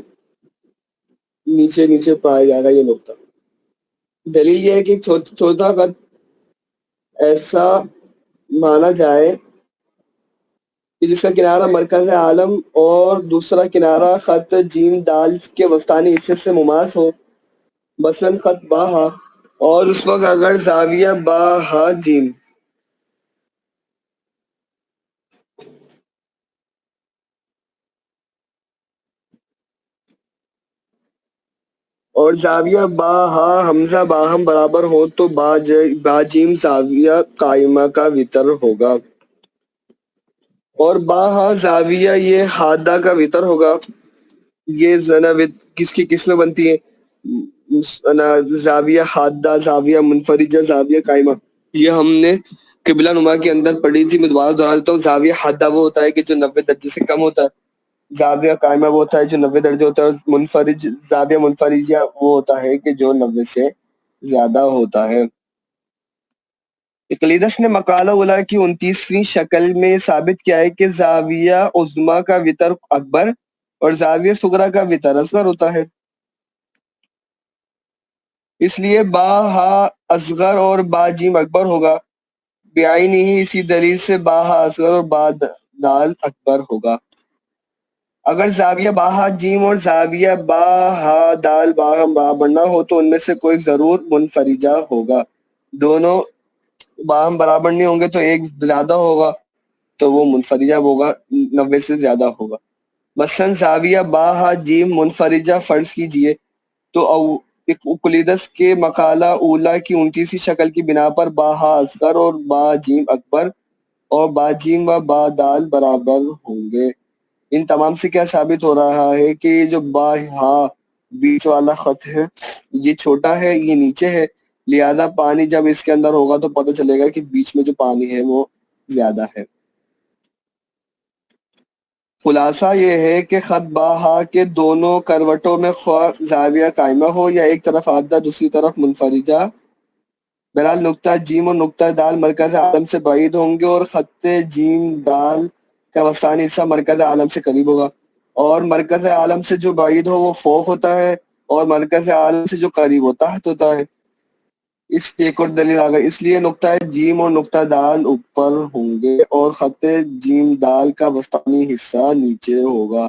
نیچے نیچے پایا جائے گا یہ نقطہ۔ دلیل یہ ہے کہ چوتھا خط ایسا مانا جائے کہ جس کا کنارہ مرکز عالم اور دوسرا کنارہ خط جیم دال کے وسطانی حصے سے مماس ہو، مثلاً خط با ہا، اور اس وقت اگر زاویہ با ہا جیم اور زاویہ با ہا حمزہ باہم برابر ہو تو با جیم زاویہ قائمہ کا وتر ہوگا، اور با ہا زاویہ یہ حادہ کا وتر ہوگا۔ یہ کس میں بنتی ہے؟ زاویہ حادہ، زاویہ منفرجہ، زاویہ قائمہ۔ یہ ہم نے قبلہ نما کے اندر پڑھی تھی، میں دوبارہ دہرا دیتا ہوں۔ زاویہ حادہ وہ ہوتا ہے کہ جو 90 درجے سے کم ہوتا ہے، زاویہ قائمہ وہ ہوتا ہے جو 90 درجے ہوتا ہے، اور زاویہ منفرجہ وہ ہوتا ہے کہ جو 90 سے زیادہ ہوتا ہے۔ اقلیدس نے مقالہ اولیٰ کی 29ویں شکل میں ثابت کیا ہے کہ زاویہ عظمیٰ کا وتر اکبر اور زاویہ صغریٰ کا وتر اصغر ہوتا ہے۔ اس لیے با ہا اصغر اور با جیم اکبر ہوگا، بعینہ ہی اسی دلیل سے با ہا اصغر اور با دال اکبر ہوگا۔ اگر زاویہ با ہا جیم اور زاویہ با ہا دال باہم برابر نہ ہو تو ان میں سے کوئی ضرور منفرجہ ہوگا۔ دونوں باہم برابر نہیں ہوں گے تو ایک زیادہ ہوگا تو وہ منفرجہ ہوگا، 90 سے زیادہ ہوگا۔ مثلاً زاویہ با ہا جیم منفرجہ فرض کیجئے تو اقلیدس کے مقالہ اولیٰ کی 29ویں شکل کی بنا پر با ہا اصغر اور با جیم اکبر اور با جیم و با دال برابر ہوں گے۔ ان تمام سے کیا ثابت ہو رہا ہے کہ جو با ہا بیچ والا خط ہے یہ چھوٹا ہے، یہ نیچے ہے، لہذا پانی جب اس کے اندر ہوگا تو پتہ چلے گا کہ بیچ میں جو پانی ہے وہ زیادہ ہے۔ خلاصہ یہ ہے کہ خط باہا کے دونوں کروٹوں میں خواہ زاویہ قائمہ ہو یا ایک طرف آدھا دوسری طرف منفرجہ، بہرحال نقطہ جیم اور نقطہ دال مرکز عالم سے بعید ہوں گے اور خط جیم دال کا وسطانی حصہ مرکز عالم سے قریب ہوگا، اور مرکز عالم سے جو بعید ہو وہ فوق ہوتا ہے اور مرکز عالم سے جو قریب ہوتا ہے۔ اس ایک اور دلیل آ گئی، اس لیے نقطہ جیم اور نقطہ دال اوپر ہوں گے اور خط جیم دال کا وسطانی حصہ نیچے ہوگا۔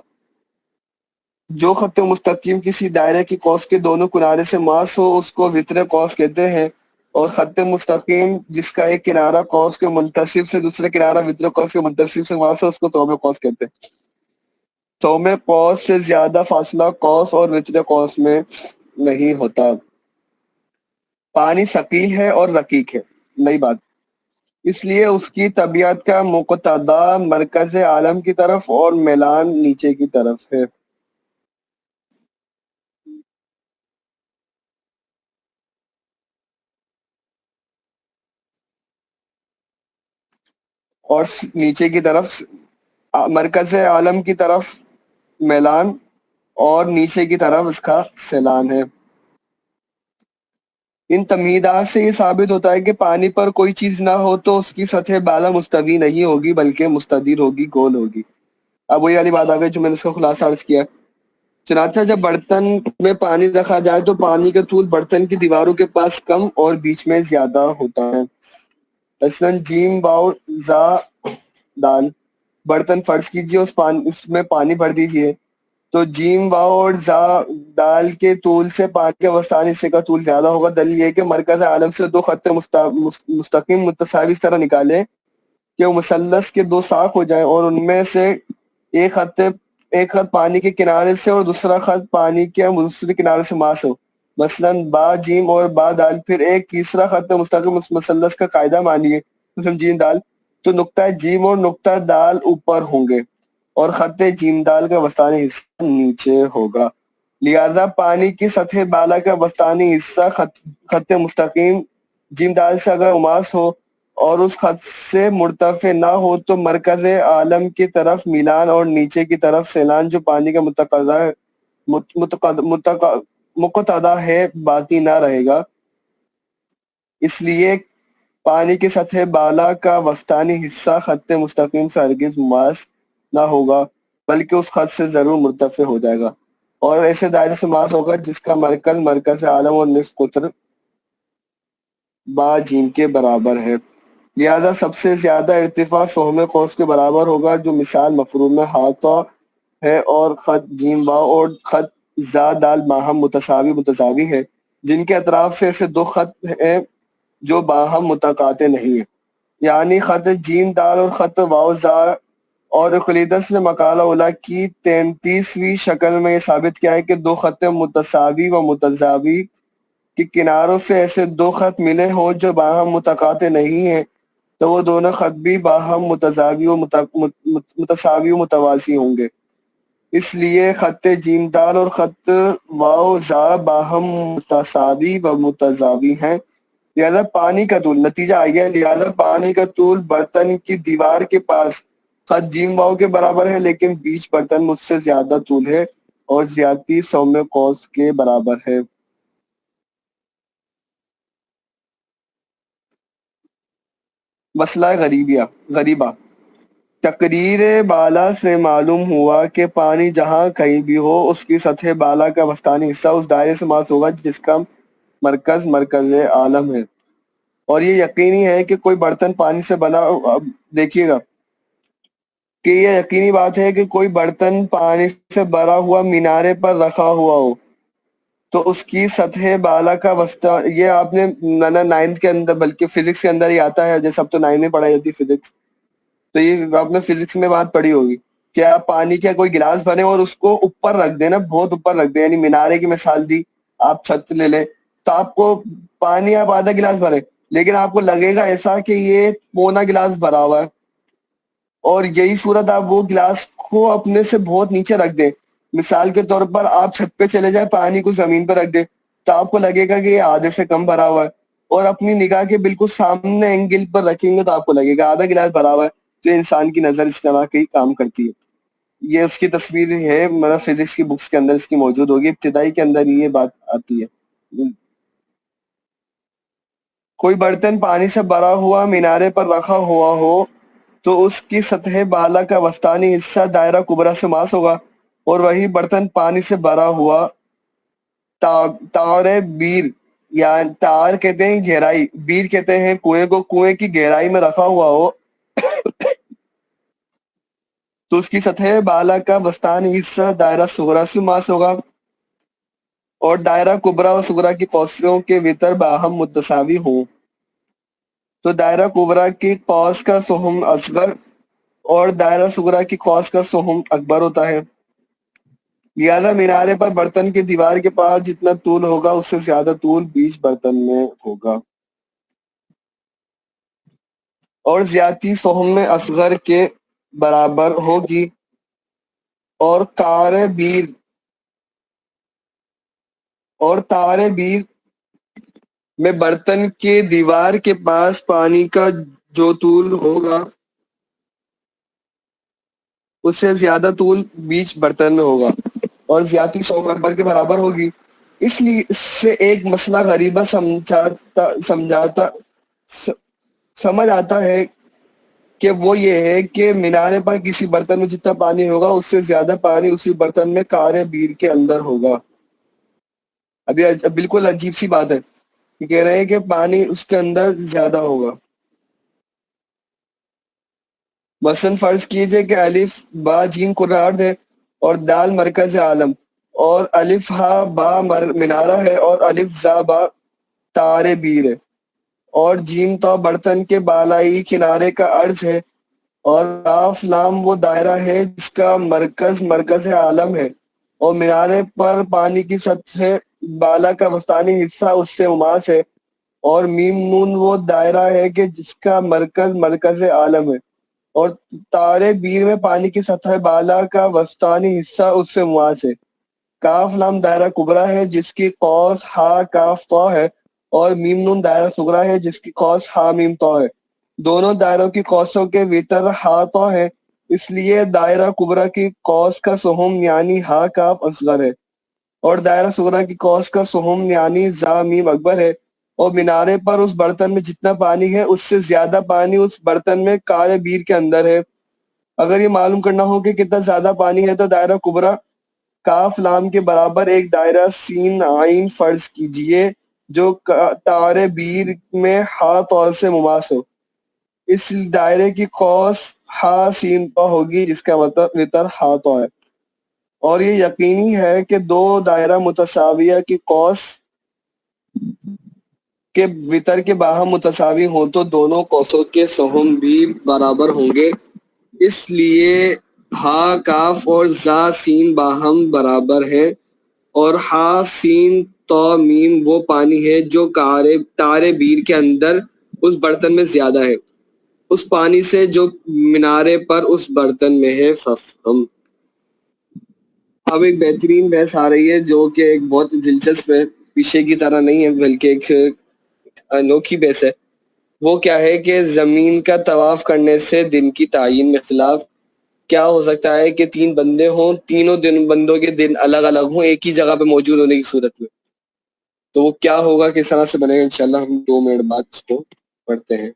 جو خط مستقیم کسی دائرے کی قوس کے دونوں کنارے سے ماس ہو اس کو وتر قوس کہتے ہیں، اور خط مستقیم جس کا ایک کنارہ قوس کے منتصف سے دوسرے کنارہ وتر قوس کے منتصف سے ماس ہو اس کو توم قوس کہتے ہیں۔ توم قوس سے زیادہ فاصلہ قوس اور وتر قوس میں نہیں ہوتا۔ پانی ثقیل ہے اور رقیق ہے، نئی بات، اس لیے اس کی طبیعت کا مقتضا مرکز عالم کی طرف اور میلان نیچے کی طرف ہے۔ اور نیچے کی طرف مرکز عالم کی طرف میلان اور نیچے کی طرف اس کا سیلان ہے۔ ان تمہیدات سے یہ ثابت ہوتا ہے کہ پانی پر کوئی چیز نہ ہو تو اس کی سطح بالا مستوی نہیں ہوگی بلکہ مستدیر ہوگی، گول ہوگی۔ اب وہی والی بات آ گئی جو میں نے اس کا خلاصہ عرض کیا۔ چنانچہ جب برتن میں پانی رکھا جائے تو پانی کا طول برتن کی دیواروں کے پاس کم اور بیچ میں زیادہ ہوتا ہے۔ مثلاً جیم واو زا دال، برتن فرض کیجئے اس میں پانی بھر دیجئے، تو جیم واو اور زا دال کے طول سے پانی کے وسطانی حصے کا طول زیادہ ہوگا۔ دلیل یہ کہ مرکز عالم سے دو خط مستقیم متساوی اس طرح نکالیں کہ وہ مثلث کے دو ساق ہو جائیں اور ان میں سے ایک خط پانی کے کنارے سے اور دوسرا خط پانی کے دوسرے کنارے سے ماس ہو، مثلاً با جیم اور با دال، پھر ایک تیسرا خط مستقیم مثلث کا قاعدہ مانیے، مثلاً جیم دال، تو نقطہ جیم اور نقطہ دال اوپر ہوں گے اور خط جیم دال کا وسطانی حصہ نیچے ہوگا۔ لہذا پانی کی سطح بالا کا وسطانی حصہ خط مستقیم جیم دال سے اگر مماس ہو اور اس خط سے مرتفع نہ ہو تو مرکز عالم کی طرف میلان اور نیچے کی طرف سیلان جو پانی کا مقتضا ہے باقی نہ رہے گا۔ اس لیے پانی کی سطح بالا کا وسطانی حصہ خط مستقیم سے ہرگز مماس نہ ہوگا بلکہ اس خط سے ضرور مرتفع ہو جائے گا اور ایسے دائرے سے ماس ہوگا جس کا مرکز عالم اور نصف قطر با جیم کے برابر ہے۔ لہذا سب سے زیادہ ارتفاع سہم قوس کے برابر ہوگا جو مثال مفروض میں ہاتھوں ہے، اور خط جیم واو اور خط زا دال باہم متساوی ہے، جن کے اطراف سے ایسے دو خط ہیں جو باہم متقاطع نہیں ہیں، یعنی خط جیم دال اور خط واو زا۔ اور اقلیدس نے مقالہ اولیٰ کی 33ویں شکل میں یہ ثابت کیا ہے کہ دو خط متساوی و متضاوی کے کناروں سے ایسے دو خط ملے ہوں جو باہم متقاطع نہیں ہیں تو وہ دونوں خط بھی باہم متساوی و متوازی ہوں گے۔ اس لیے خط جیم دال اور خط واو زا باہم متساوی و متضاوی ہیں، لہذا پانی کا طول نتیجہ آ گیا، لہذا پانی کا طول برتن کی دیوار کے پاس خط جیم واو کے برابر ہے، لیکن بیچ برتن مجھ سے زیادہ طول ہے اور زیادتی سوم قوس کے برابر ہے۔ مسئلہ غریبہ، تقریر بالا سے معلوم ہوا کہ پانی جہاں کہیں بھی ہو اس کی سطح بالا کا وسطانی حصہ اس دائرے سے ماس ہوگا جس کا مرکز عالم ہے، اور یہ یقینی ہے کہ کوئی برتن پانی سے بنا، اب دیکھیے گا کہ یہ یقینی بات ہے کہ کوئی برتن پانی سے بھرا ہوا مینارے پر رکھا ہوا ہو تو اس کی سطح بالا کا وسطی، یہ آپ نے 9th کے اندر بلکہ فزکس کے اندر ہی آتا ہے، جیسے اب تو 9 میں پڑھائی جاتی ہے فزکس، تو یہ آپ نے فزکس میں بات پڑھی ہوگی کہ آپ پانی کا کوئی گلاس بھریں اور اس کو اوپر رکھ دیں نا، بہت اوپر رکھ دیں، یعنی مینارے کی مثال دی، آپ چھت لے لیں تو آپ کو پانی آپ آدھا گلاس بھریں لیکن آپ کو لگے گا ایسا کہ یہ پونا گلاس بھرا ہوا ہے، اور یہی صورت آپ وہ گلاس کو اپنے سے بہت نیچے رکھ دیں، مثال کے طور پر آپ چھت پہ چلے جائیں، پانی کو زمین پہ رکھ دیں تو آپ کو لگے گا کہ یہ آدھے سے کم بھرا ہوا ہے، اور اپنی نگاہ کے بالکل سامنے اینگل پر رکھیں گے تو آپ کو لگے گا آدھا گلاس بھرا ہوا ہے. تو انسان کی نظر اس طرح کی کام کرتی ہے. یہ اس کی تصویر ہے، مطلب فزکس کی بکس کے اندر اس کی موجود ہوگی. ابتدائی کے اندر یہ بات آتی ہے. کوئی برتن پانی سے بھرا ہوا مینارے پر رکھا ہوا ہو تو اس کی سطح بالا کا وسطانی حصہ دائرہ کبریٰ سے ماس ہوگا، اور وہی برتن پانی سے بھرا ہوا تار بیر، یا تار کہتے ہیں گہرائی، بیر کہتے ہیں کنویں کو، کنویں کی گہرائی میں رکھا ہوا ہو تو اس کی سطح بالا کا وسطانی حصہ دائرہ صغریٰ سے ماس ہوگا، اور دائرہ کبریٰ و صغریٰ کی قوسوں کے وتر باہم متساوی ہوں تو دائرہ کبریٰ کی قوس کا سہم اصغر اور دائرہ صغریٰ کی قوس کا سہم اکبر ہوتا ہے. لہذا مینارے پر برتن کے دیوار کے پاس جتنا طول ہوگا اس سے زیادہ طول بیچ برتن میں ہوگا، اور زیادتی سہم اصغر کے برابر ہوگی. اور تار بیر میں برتن کے دیوار کے پاس پانی کا جو طول ہوگا اس سے زیادہ طول بیچ برتن میں ہوگا، اور زیادتی سہم اکبر کے برابر ہوگی. اس لیے اس سے ایک مسئلہ غریبہ سمجھ آتا ہے کہ وہ یہ ہے کہ مینارے پر کسی برتن میں جتنا پانی ہوگا اس سے زیادہ پانی اسی برتن میں کار بیر کے اندر ہوگا. ابھی بالکل عجیب سی بات ہے، یہ کہہ رہے ہیں کہ پانی اس کے اندر زیادہ ہوگا. مثلاً فرض کیجئے کہ الف با جیم قرآن ہے اور دال مرکز عالم، اور الف ہا با مینارہ ہے، اور الف زا با تار بیر ہے، اور جیم تو برتن کے بالائی کنارے کا عرض ہے، اور کاف لام وہ دائرہ ہے جس کا مرکز عالم ہے، اور مینارے پر پانی کی سطح بالا کا وسطانی حصہ اس سے مماس ہے، اور میم نون وہ دائرہ ہے کہ جس کا مرکز عالم ہے، اور تار بیر میں پانی کی سطح بالا کا وسطانی حصہ اس سے مماس ہے. کاف لام دائرہ کبریٰ ہے جس کی قوس ہا کاف تو ہے، اور میم نون دائرہ صغریٰ ہے جس کی قوس ہا میم تو ہے. دونوں دائروں کی قوسوں کے وتر ہا تو ہے، اس لیے دائرہ کبریٰ کی قوس کا سہم یعنی ہا کاف اصغر ہے، اور دائرہ صغریٰ کی قوس کا سہم یعنی زا میم اکبر ہے. اور مینارے پر اس برتن میں جتنا پانی ہے اس سے زیادہ پانی اس برتن میں کار بیر کے اندر ہے. اگر یہ معلوم کرنا ہو کہ کتنا زیادہ پانی ہے تو دائرہ کبریٰ کاف لام کے برابر ایک دائرہ سین عین فرض کیجئے جو تار بیر میں ہا طور سے مماس ہو. اس دائرے کی قوس ہا سین تو ہوگی جس کا وتر ہا تو ہے، اور یہ یقینی ہے کہ دو دائرہ متساویہ کی قوس کے وتر کے باہم متساوی ہوں تو دونوں قوسوں کے سہم بھی برابر ہوں گے. اس لیے ہا کاف اور زا سین باہم برابر ہے، اور ہا سین تو میم وہ پانی ہے جو تار بیر کے اندر اس برتن میں زیادہ ہے اس پانی سے جو مینارے پر اس برتن میں ہے. ففہم. اب ایک بہترین بحث آ رہی ہے جو کہ ایک بہت دلچسپ ہے، پیچھے کی طرح نہیں ہے بلکہ ایک انوکھی بحث ہے. وہ کیا ہے کہ زمین کا طواف کرنے سے دن کی تعین میں اختلاف. کیا ہو سکتا ہے کہ تین بندے ہوں، تینوں بندوں کے دن الگ الگ ہوں ایک ہی جگہ پہ موجود ہونے کی صورت میں، تو وہ کیا ہوگا، کس طرح سے بنے گا؟ انشاءاللہ ہم 2 منٹ بعد اس کو پڑھتے ہیں.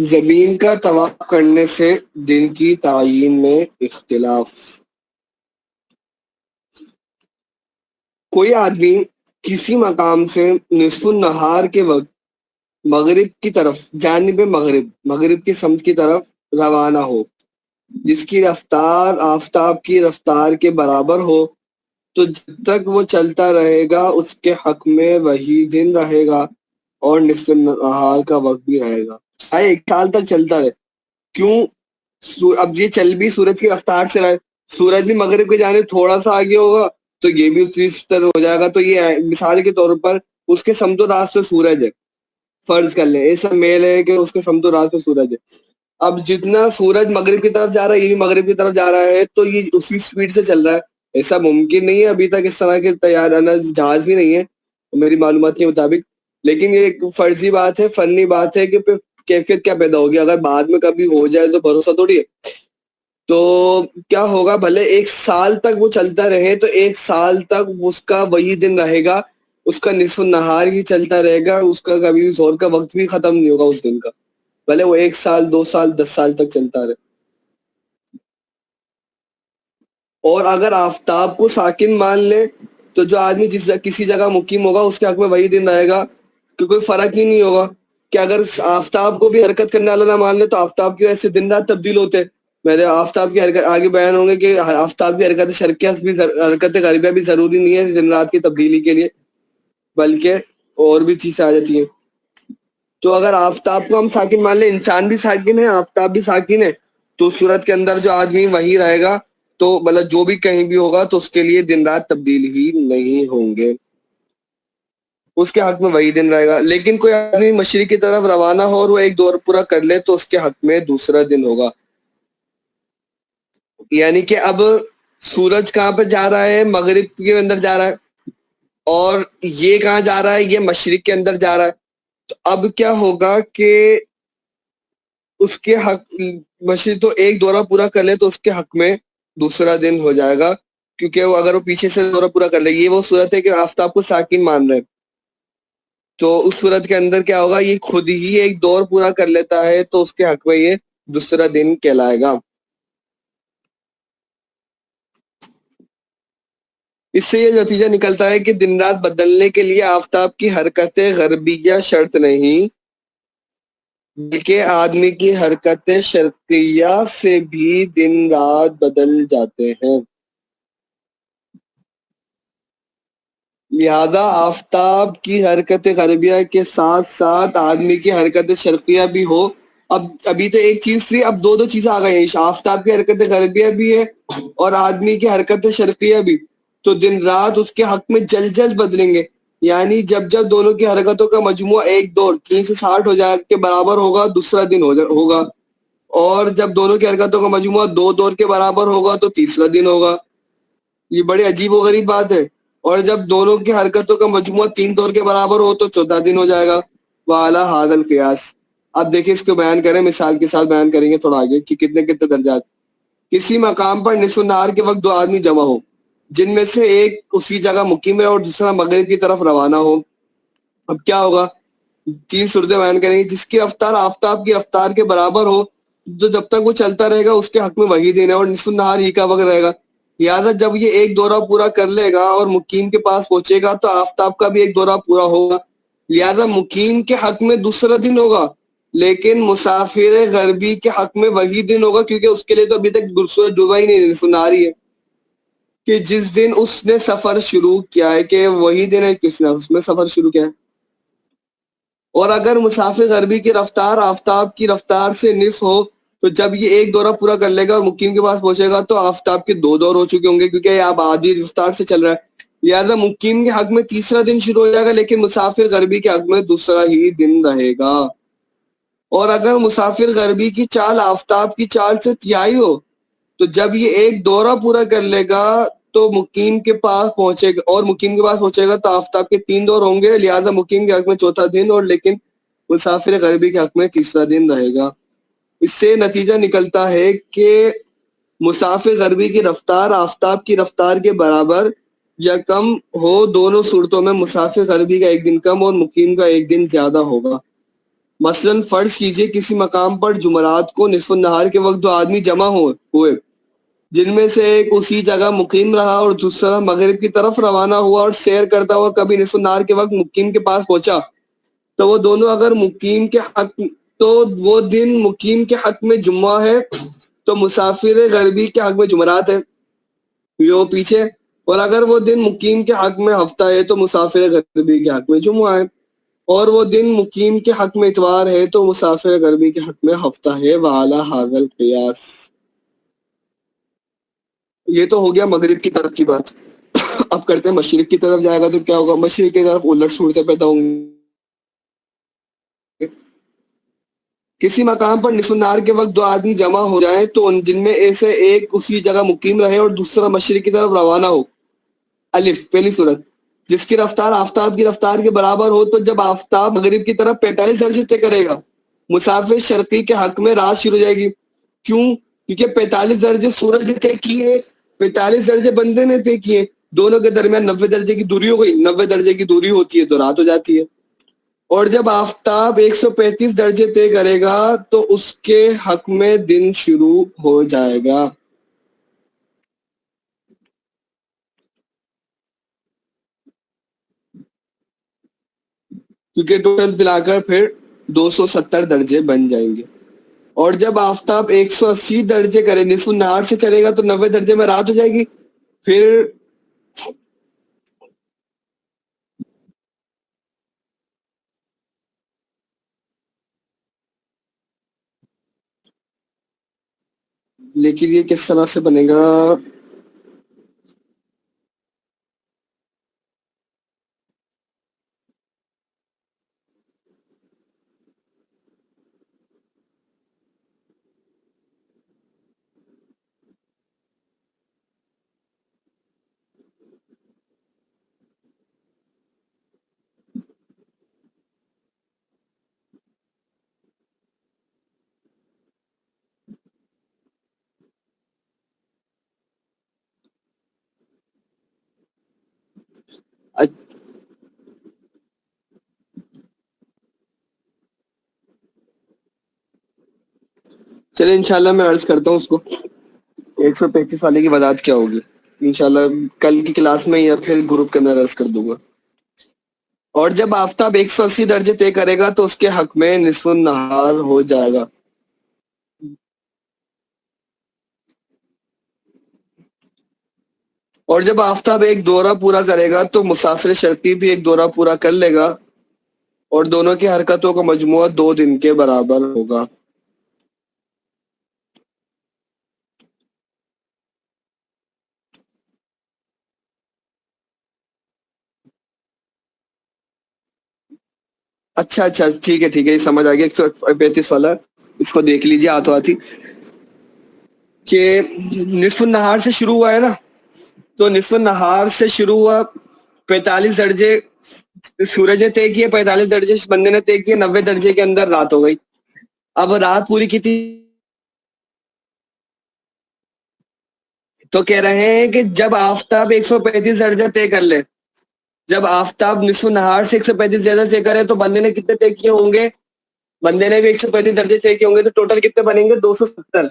زمین کا طواف کرنے سے دن کی تعین میں اختلاف. کوئی آدمی کسی مقام سے نصف النہار کے وقت مغرب کی طرف جانب مغرب کی سمت کی طرف روانہ ہو، جس کی رفتار آفتاب کی رفتار کے برابر ہو، تو جب تک وہ چلتا رہے گا اس کے حق میں وہی دن رہے گا اور نصف النہار کا وقت بھی رہے گا. چاہے 1 سال تک چلتا رہے. کیوں؟ اب یہ چل بھی سورج کی رفتار سے رہے، سورج بھی مغرب کی جانب تھوڑا سا آگے ہوگا تو یہ بھی اسی طرح ہو جائے گا. تو یہ مثال کے طور پر اس کے سمت و راست پہ سورج ہے، فرض کر لیں ایسا میل ہے کہ اس کے سمت و راست پہ سورج ہے. اب جتنا سورج مغرب کی طرف جا رہا ہے یہ بھی مغرب کی طرف جا رہا ہے، تو یہ اسی سپیڈ سے چل رہا ہے. ایسا ممکن نہیں ہے، ابھی تک اس طرح کے جہاز بھی نہیں ہے میری معلومات کے مطابق. لیکن یہ ایک فرضی بات ہے، فنی بات ہے کہ پھر کیفیت کیا پیدا ہوگی اگر بعد میں کبھی ہو جائے تو بھروسہ تھوڑی ہے. تو کیا ہوگا، بھلے 1 سال تک وہ چلتا رہے تو 1 سال تک اس کا وہی دن رہے گا، اس کا نصف النہار ہی چلتا رہے گا، اس کا کبھی زور کا وقت بھی ختم نہیں ہوگا اس دن کا، بھلے وہ 1 سال 2 سال 10 سال تک چلتا رہے. اور اگر آفتاب کو ساکن مان لے تو جو آدمی کسی جگہ مقیم ہوگا اس کے حق میں وہی دن رہے گا، کہ کوئی فرق ہی نہیں ہوگا. کہ اگر آفتاب کو بھی حرکت کرنے والا نہ مان لے تو آفتاب کی وجہ سے دن رات تبدیل ہوتے ہیں. میرے آفتاب کی حرکت آگے بیان ہوں گے کہ آفتاب کی حرکت شرقیہ بھی حرکت غربیہ بھی ضروری نہیں ہے دن رات کی تبدیلی کے لیے، بلکہ اور بھی چیزیں آ جاتی ہیں. تو اگر آفتاب کو ہم ساکن مان لیں، انسان بھی ساکن ہے آفتاب بھی ساکن ہے، تو صورت کے اندر جو آدمی وہی رہے گا، تو مطلب جو بھی کہیں بھی ہوگا تو اس کے لیے دن رات تبدیل ہی نہیں ہوں گے، اس کے حق میں وہی دن رہے گا. لیکن کوئی آدمی مشرق کی طرف روانہ ہو اور وہ ایک دور پورا کر لے تو اس کے حق میں دوسرا دن ہوگا. یعنی کہ اب سورج کہاں پہ جا رہا ہے، مغرب کے اندر جا رہا ہے، اور یہ کہاں جا رہا ہے، یہ مشرق کے اندر جا رہا ہے. تو اب کیا ہوگا کہ اس کے حق مشرق تو ایک دورہ پورا کر لے تو اس کے حق میں دوسرا دن ہو جائے گا، کیونکہ وہ اگر وہ پیچھے سے دورہ پورا کر لے. یہ وہ صورت ہے کہ آفتاب کو ساکن مان رہے، تو اس صورت کے اندر کیا ہوگا، یہ خود ہی ایک دور پورا کر لیتا ہے تو اس کے حق میں یہ دوسرا دن کہلائے گا. اس سے یہ نتیجہ نکلتا ہے کہ دن رات بدلنے کے لیے آفتاب کی حرکت غربیہ شرط نہیں، بلکہ آدمی کی حرکت شرقیہ سے بھی دن رات بدل جاتے ہیں. لہذا آفتاب کی حرکت غربیہ کے ساتھ ساتھ آدمی کی حرکت شرقیہ بھی ہو. ابھی تو ایک چیز تھی، اب دو چیزیں آ گئی ہیں، آفتاب کی حرکت غربیہ بھی ہے اور آدمی کی حرکت شرقیہ بھی. تو دن رات اس کے حق میں جل جل بدلیں گے، یعنی جب جب دونوں کی حرکتوں کا مجموعہ ایک دور 360 ہو جائے کے برابر ہوگا دوسرا دن ہوگا، اور جب دونوں کی حرکتوں کا مجموعہ 2 دور کے برابر ہوگا تو تیسرا دن ہوگا. یہ بڑی عجیب و غریب بات ہے. اور جب دونوں کی حرکتوں کا مجموعہ 3 دور کے برابر ہو تو چوتھا دن ہو جائے گا. وعلی ھذا القیاس. اب دیکھیں اس کو بیان کریں، مثال کے ساتھ بیان کریں گے تھوڑا آگے کہ کتنے درجات. کسی مقام پر نصف النہار کے وقت 2 آدمی جمع ہو، جن میں سے ایک اسی جگہ مقیم ہے اور دوسرا مغرب کی طرف روانہ ہو. اب کیا ہوگا، 3 صورتیں بیان کریں گے. جس کی رفتار آفتاب کی رفتار کے برابر ہو تو جب تک وہ چلتا رہے گا اس کے حق میں وہی دن ہے اور نصف النہار ہی کا وقت رہے گا. لہٰذا جب یہ ایک دورہ پورا کر لے گا اور مقیم کے پاس پہنچے گا تو آفتاب کا بھی ایک دورہ پورا ہوگا، لہٰذا مقیم کے حق میں دوسرا دن ہوگا، لیکن مسافر غربی کے حق میں وہی دن ہوگا، کیونکہ اس کے لیے تو ابھی تک سورج ڈوبا ہی نہیں، سناری ہے کہ جس دن اس نے سفر شروع کیا ہے، کہ وہی دن ہے کس نے اس میں سفر شروع کیا ہے. اور اگر مسافر غربی کی رفتار آفتاب کی رفتار سے نصف ہو تو جب یہ ایک دورہ پورا کر لے گا اور مقیم کے پاس پہنچے گا تو آفتاب کے 2 دور ہو چکے ہوں گے، کیونکہ یہ اب آدھی رفتار سے چل رہا ہے. لہٰذا مقیم کے حق میں تیسرا دن شروع ہو جائے گا، لیکن مسافر غربی کے حق میں دوسرا ہی دن رہے گا. اور اگر مسافر غربی کی چال آفتاب کی چال سے تہائی ہو تو جب یہ ایک دورہ پورا کر لے گا تو مقیم کے پاس پہنچے گا، اور مقیم کے پاس پہنچے گا تو آفتاب کے 3 دور ہوں گے، لہٰذا مقیم کے حق میں چوتھا دن اور لیکن مسافر غربی کے حق میں تیسرا دن رہے گا. اس سے نتیجہ نکلتا ہے کہ مسافر غربی کی رفتار آفتاب کی رفتار کے برابر یا کم ہو، دونوں صورتوں میں مسافر غربی کا ایک دن کم اور مقیم کا ایک دن زیادہ ہوگا. مثلاً فرض کیجئے کسی مقام پر جمعرات کو نصف النہار کے وقت 2 آدمی جمع ہوئے، جن میں سے ایک اسی جگہ مقیم رہا اور دوسرا مغرب کی طرف روانہ ہوا اور سیر کرتا ہوا کبھی نصف النہار کے وقت مقیم کے پاس پہنچا، تو وہ دونوں اگر مقیم کے حق تو وہ دن مقیم کے حق میں جمعہ ہے تو مسافر غربی کے حق میں جمعرات ہے، یہ پیچھے. اور اگر وہ دن مقیم کے حق میں ہفتہ ہے تو مسافر غربی کے حق میں جمعہ ہے، اور وہ دن مقیم کے حق میں اتوار ہے تو مسافر غربی کے حق میں ہفتہ ہے. وعلی ھذا القیاس. یہ تو ہو گیا مغرب کی طرف کی بات. اب کرتے ہیں مشرق کی طرف جائے گا تو کیا ہوگا، مشرق کی طرف الٹ صورتیں پیدا ہوں گی. کسی مقام پر نصف النہار کے وقت دو آدمی جمع ہو جائیں تو ان جن میں سے ایک اسی جگہ مقیم رہے اور دوسرا مشرق کی طرف روانہ ہو. الف پہلی صورت جس کی رفتار آفتاب کی رفتار کے برابر ہو تو جب آفتاب مغرب کی طرف 45 درجے طے کرے گا مسافر شرقی کے حق میں رات شروع ہو جائے گی. کیوں؟ کیونکہ 45 درجے سورج نے طے کیے، 45 درجے بندے نے طے کیے، دونوں کے درمیان 90 درجے کی دوری ہو گئی، 90 درجے کی دوری ہوتی ہے تو رات ہو جاتی ہے. اور جب آفتاب 135 درجے طے کرے گا تو اس کے حق میں دن شروع ہو جائے گا. کیونکہ ٹوٹل ملا کر پھر 270 درجے بن جائیں گے. اور جب آفتاب 180 درجے کرے نصف النہار سے چلے گا تو 90 درجے میں رات ہو جائے گی. پھر لیکن یہ کس طرح سے بنے گا؟ چلے انشاءاللہ میں عرض کرتا ہوں اس کو 135 والے کی وضاحت کیا ہوگی انشاءاللہ کل کی کلاس میں یا پھر گروپ کے اندر عرض کر دوں گا. اور جب آفتاب 180 درجے طے کرے گا تو اس کے حق میں نصف النہار ہو جائے گا. اور جب آفتاب ایک دورہ پورا کرے گا تو مسافر شرقی بھی ایک دورہ پورا کر لے گا اور دونوں کی حرکتوں کا مجموعہ 2 دن کے برابر ہوگا. اچھا ٹھیک ہے یہ سمجھ آ گیا. 135 والا اس کو دیکھ لیجیے ہاتھوں ہاتھی کہ نصف النہار سے شروع ہوا ہے نا، تو نصف النہار سے شروع ہوا 45 درجے سورج نے طے کیے، 45 درجے بندے نے طے کیے، 90 درجے کے اندر رات ہو گئی. اب رات پوری کی تھی تو کہہ رہے ہیں کہ جب آفتاب 135 درجے طے کر لے، جب آفتاب نصف النہار سے 135 درجے طے کرے تو بندے نے کتنے طے کیے ہوں گے؟ بندے نے بھی 135 درجے طے کیے ہوں گے تو ٹوٹل کتنے بنیں گے؟ 270.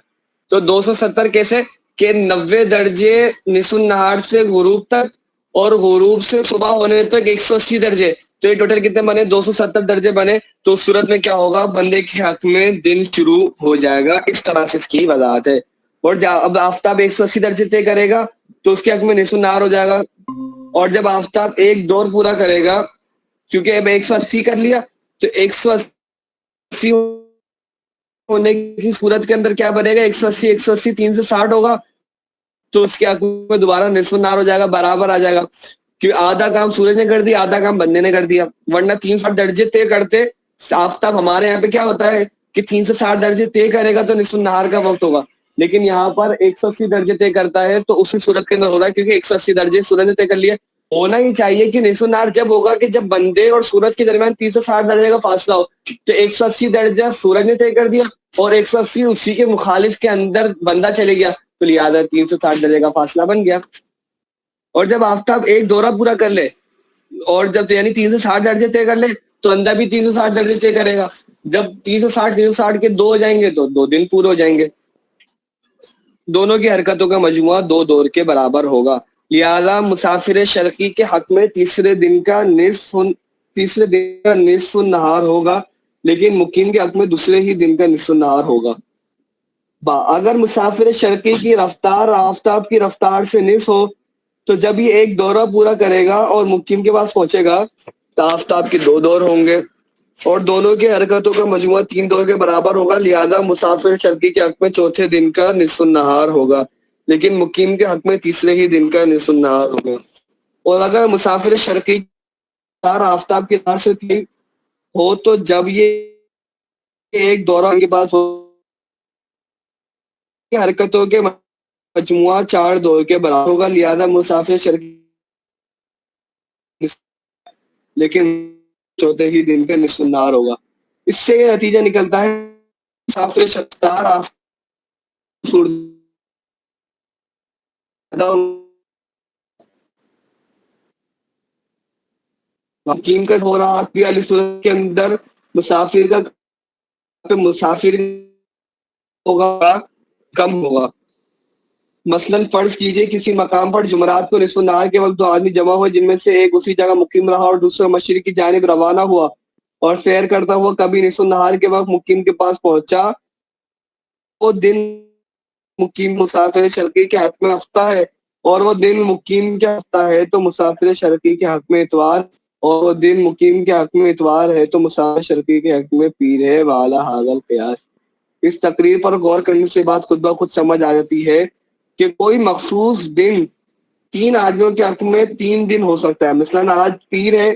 تو 270 کیسے کہ 90 درجے نصف النہار سے غروب تک اور غروب سے صبح ہونے تک 180 درجے، تو یہ ٹوٹل کتنے بنے؟ 270 درجے بنے. تو اس صورت میں کیا ہوگا؟ بندے کے حق میں دن شروع ہو جائے گا. اس طرح سے اس کی وضاحت ہے. اور اب آفتاب 180 درجے طے کرے گا تو اس کے حق میں نصف النہار ہو جائے گا. اور جب آفتاب ایک دور پورا کرے گا، کیونکہ اب 180 کر لیا تو 180 ہونے کی صورت کے اندر کیا بنے گا؟ 180 360 ہوگا تو اس کے حق میں دوبارہ نصف النہار ہو جائے گا، برابر آ جائے گا. کیونکہ آدھا کام سورج نے کر دیا، آدھا کام بندے نے کر دیا. ورنہ 360 درجے طے کرتے آفتاب ہمارے یہاں پہ کیا ہوتا ہے کہ 360 درجے طے کرے گا تو نصف النہار کا وقت ہوگا، لیکن یہاں پر 180 درجے طے کرتا ہے تو اسی صورت کے اندر ہو رہا ہے کیونکہ 180 درجے سورج نے طے کر لیے. ہونا ہی چاہیے کہ نصف النہار جب ہوگا کہ جب بندے اور سورج کے درمیان 360 درجے کا فاصلہ ہو. تو 180 درجہ سورج نے طے کر دیا اور 180 اسی کے مخالف کے اندر بندہ چلے گیا تو لہٰذا 360 درجے کا فاصلہ بن گیا. اور جب آفتاب ایک دورہ پورا کر لے اور جب یعنی 360 درجے طے کر لے تو اندھا بھی 360 درجے طے کرے گا. جب 360 کے 2 ہو جائیں گے تو 2 دن پورے ہو جائیں گے. دونوں کی حرکتوں کا مجموعہ 2 دور کے برابر ہوگا. لہذا مسافر شرقی کے حق میں تیسرے دن کا نصف النہار ہوگا، لیکن مقیم کے حق میں دوسرے ہی دن کا نصف النہار ہوگا. اگر مسافر شرقی کی رفتار آفتاب کی رفتار سے نصف ہو تو جب یہ ایک دورہ پورا کرے گا اور مقیم کے پاس پہنچے گا تو آفتاب کے 2 دور ہوں گے اور دونوں کی حرکتوں کا مجموعہ 3 دور کے برابر ہوگا. لہذا مسافر شرقی کے حق میں چوتھے دن کا نصف النہار ہوگا، لیکن مقیم کے حق میں تیسرے ہی دن کا نصف النہار ہوگا. اور اگر مسافر شرقی آفتاب کی طرف سے ہو تو جب یہ ایک دوران کے پاس حرکتوں کے مجموعہ 4 دور کے برابر ہوگا، لہذا مسافر شرقی لیکن چوتھے ہی دن کا نصف النہار ہوگا۔ اس سے یہ نتیجہ نکلتا ہے مسافر شفتار مقیم کا ہو رہا علی صورت کے اندر مسافر ہوگا کم ہوگا۔ مثلا فرض کیجئے کسی مقام پر جمعرات کو نصف النہار کے وقت 2 آدمی جمع ہوئے، جن میں سے ایک اسی جگہ مقیم رہا اور دوسرا مشرق کی جانب روانہ ہوا اور سیر کرتا ہوا کبھی نصف النہار کے وقت مقیم کے پاس پہنچا، وہ دن مقیم مسافر شرقی کے حق میں ہفتہ ہے، اور وہ دن مقیم کے ہفتہ ہے تو مسافر شرقی کے حق میں اتوار، اور وہ دن مقیم کے حق میں اتوار ہے تو مسافر شرقی کے حق میں پیر ہے۔ والا حاضر قیاس۔ اس تقریر پر غور کرنے سے بات خود بخود سمجھ آ جاتی ہے کہ کوئی مخصوص دن 3 آدمیوں کے حق میں 3 دن ہو سکتا ہے۔ مثلا آج پیر ہے،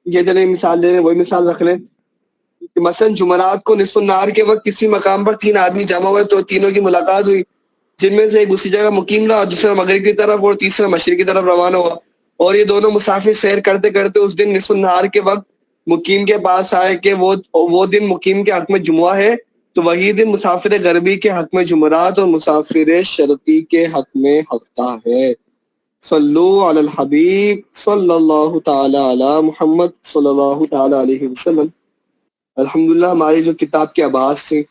یہ چلے مثال دے رہے ہیں، وہی مثال رکھ لیں کہ مثلا جمعرات کو نصف النہار کے وقت کسی مقام پر 3 آدمی جمع ہوئے تو تینوں کی ملاقات ہوئی، جن میں سے ایک اسی جگہ مقیم رہا، دوسرا مغرب کی طرف اور تیسرا مشرق کی طرف روانہ ہوا، اور یہ دونوں مسافر سیر کرتے کرتے اس دن نصف النہار کے وقت مقیم کے پاس آئے کہ وہ دن مقیم کے حق میں جمعہ ہے، تو وہی دن مسافر غربی کے حق میں جمعرات اور مسافر شرقی کے حق میں ہفتہ ہے۔ صلو علی الحبیب صلی اللہ تعالی علی محمد صلی اللہ تعالی علیہ وسلم۔ الحمدللہ ہماری جو کتاب کے آباز تھی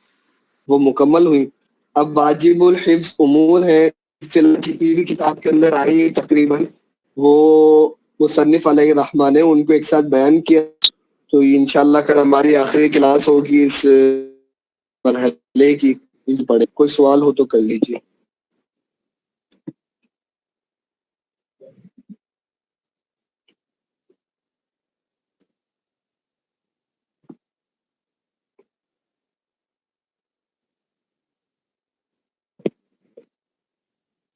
وہ مکمل ہوئی۔ اب واجب الحفظ امور ہے، جتنی بھی کتاب کے اندر آئی تقریباً وہ مصنف علیہ الرحمٰن نے ان کو ایک ساتھ بیان کیا، تو انشاءاللہ کل ہماری آخری کلاس ہوگی اس مرحلے کی۔ پڑھے کوئی سوال ہو تو کر لیجیے۔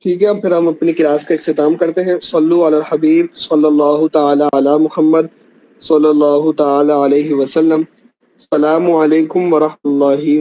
ٹھیک ہے، اب پھر ہم اپنی کلاس کا اختتام کرتے ہیں۔ صلو علی الحبیب صلی اللہ تعالی علی محمد صلی اللہ تعالی علیہ وسلم۔ السلام علیکم ورحمۃ اللہ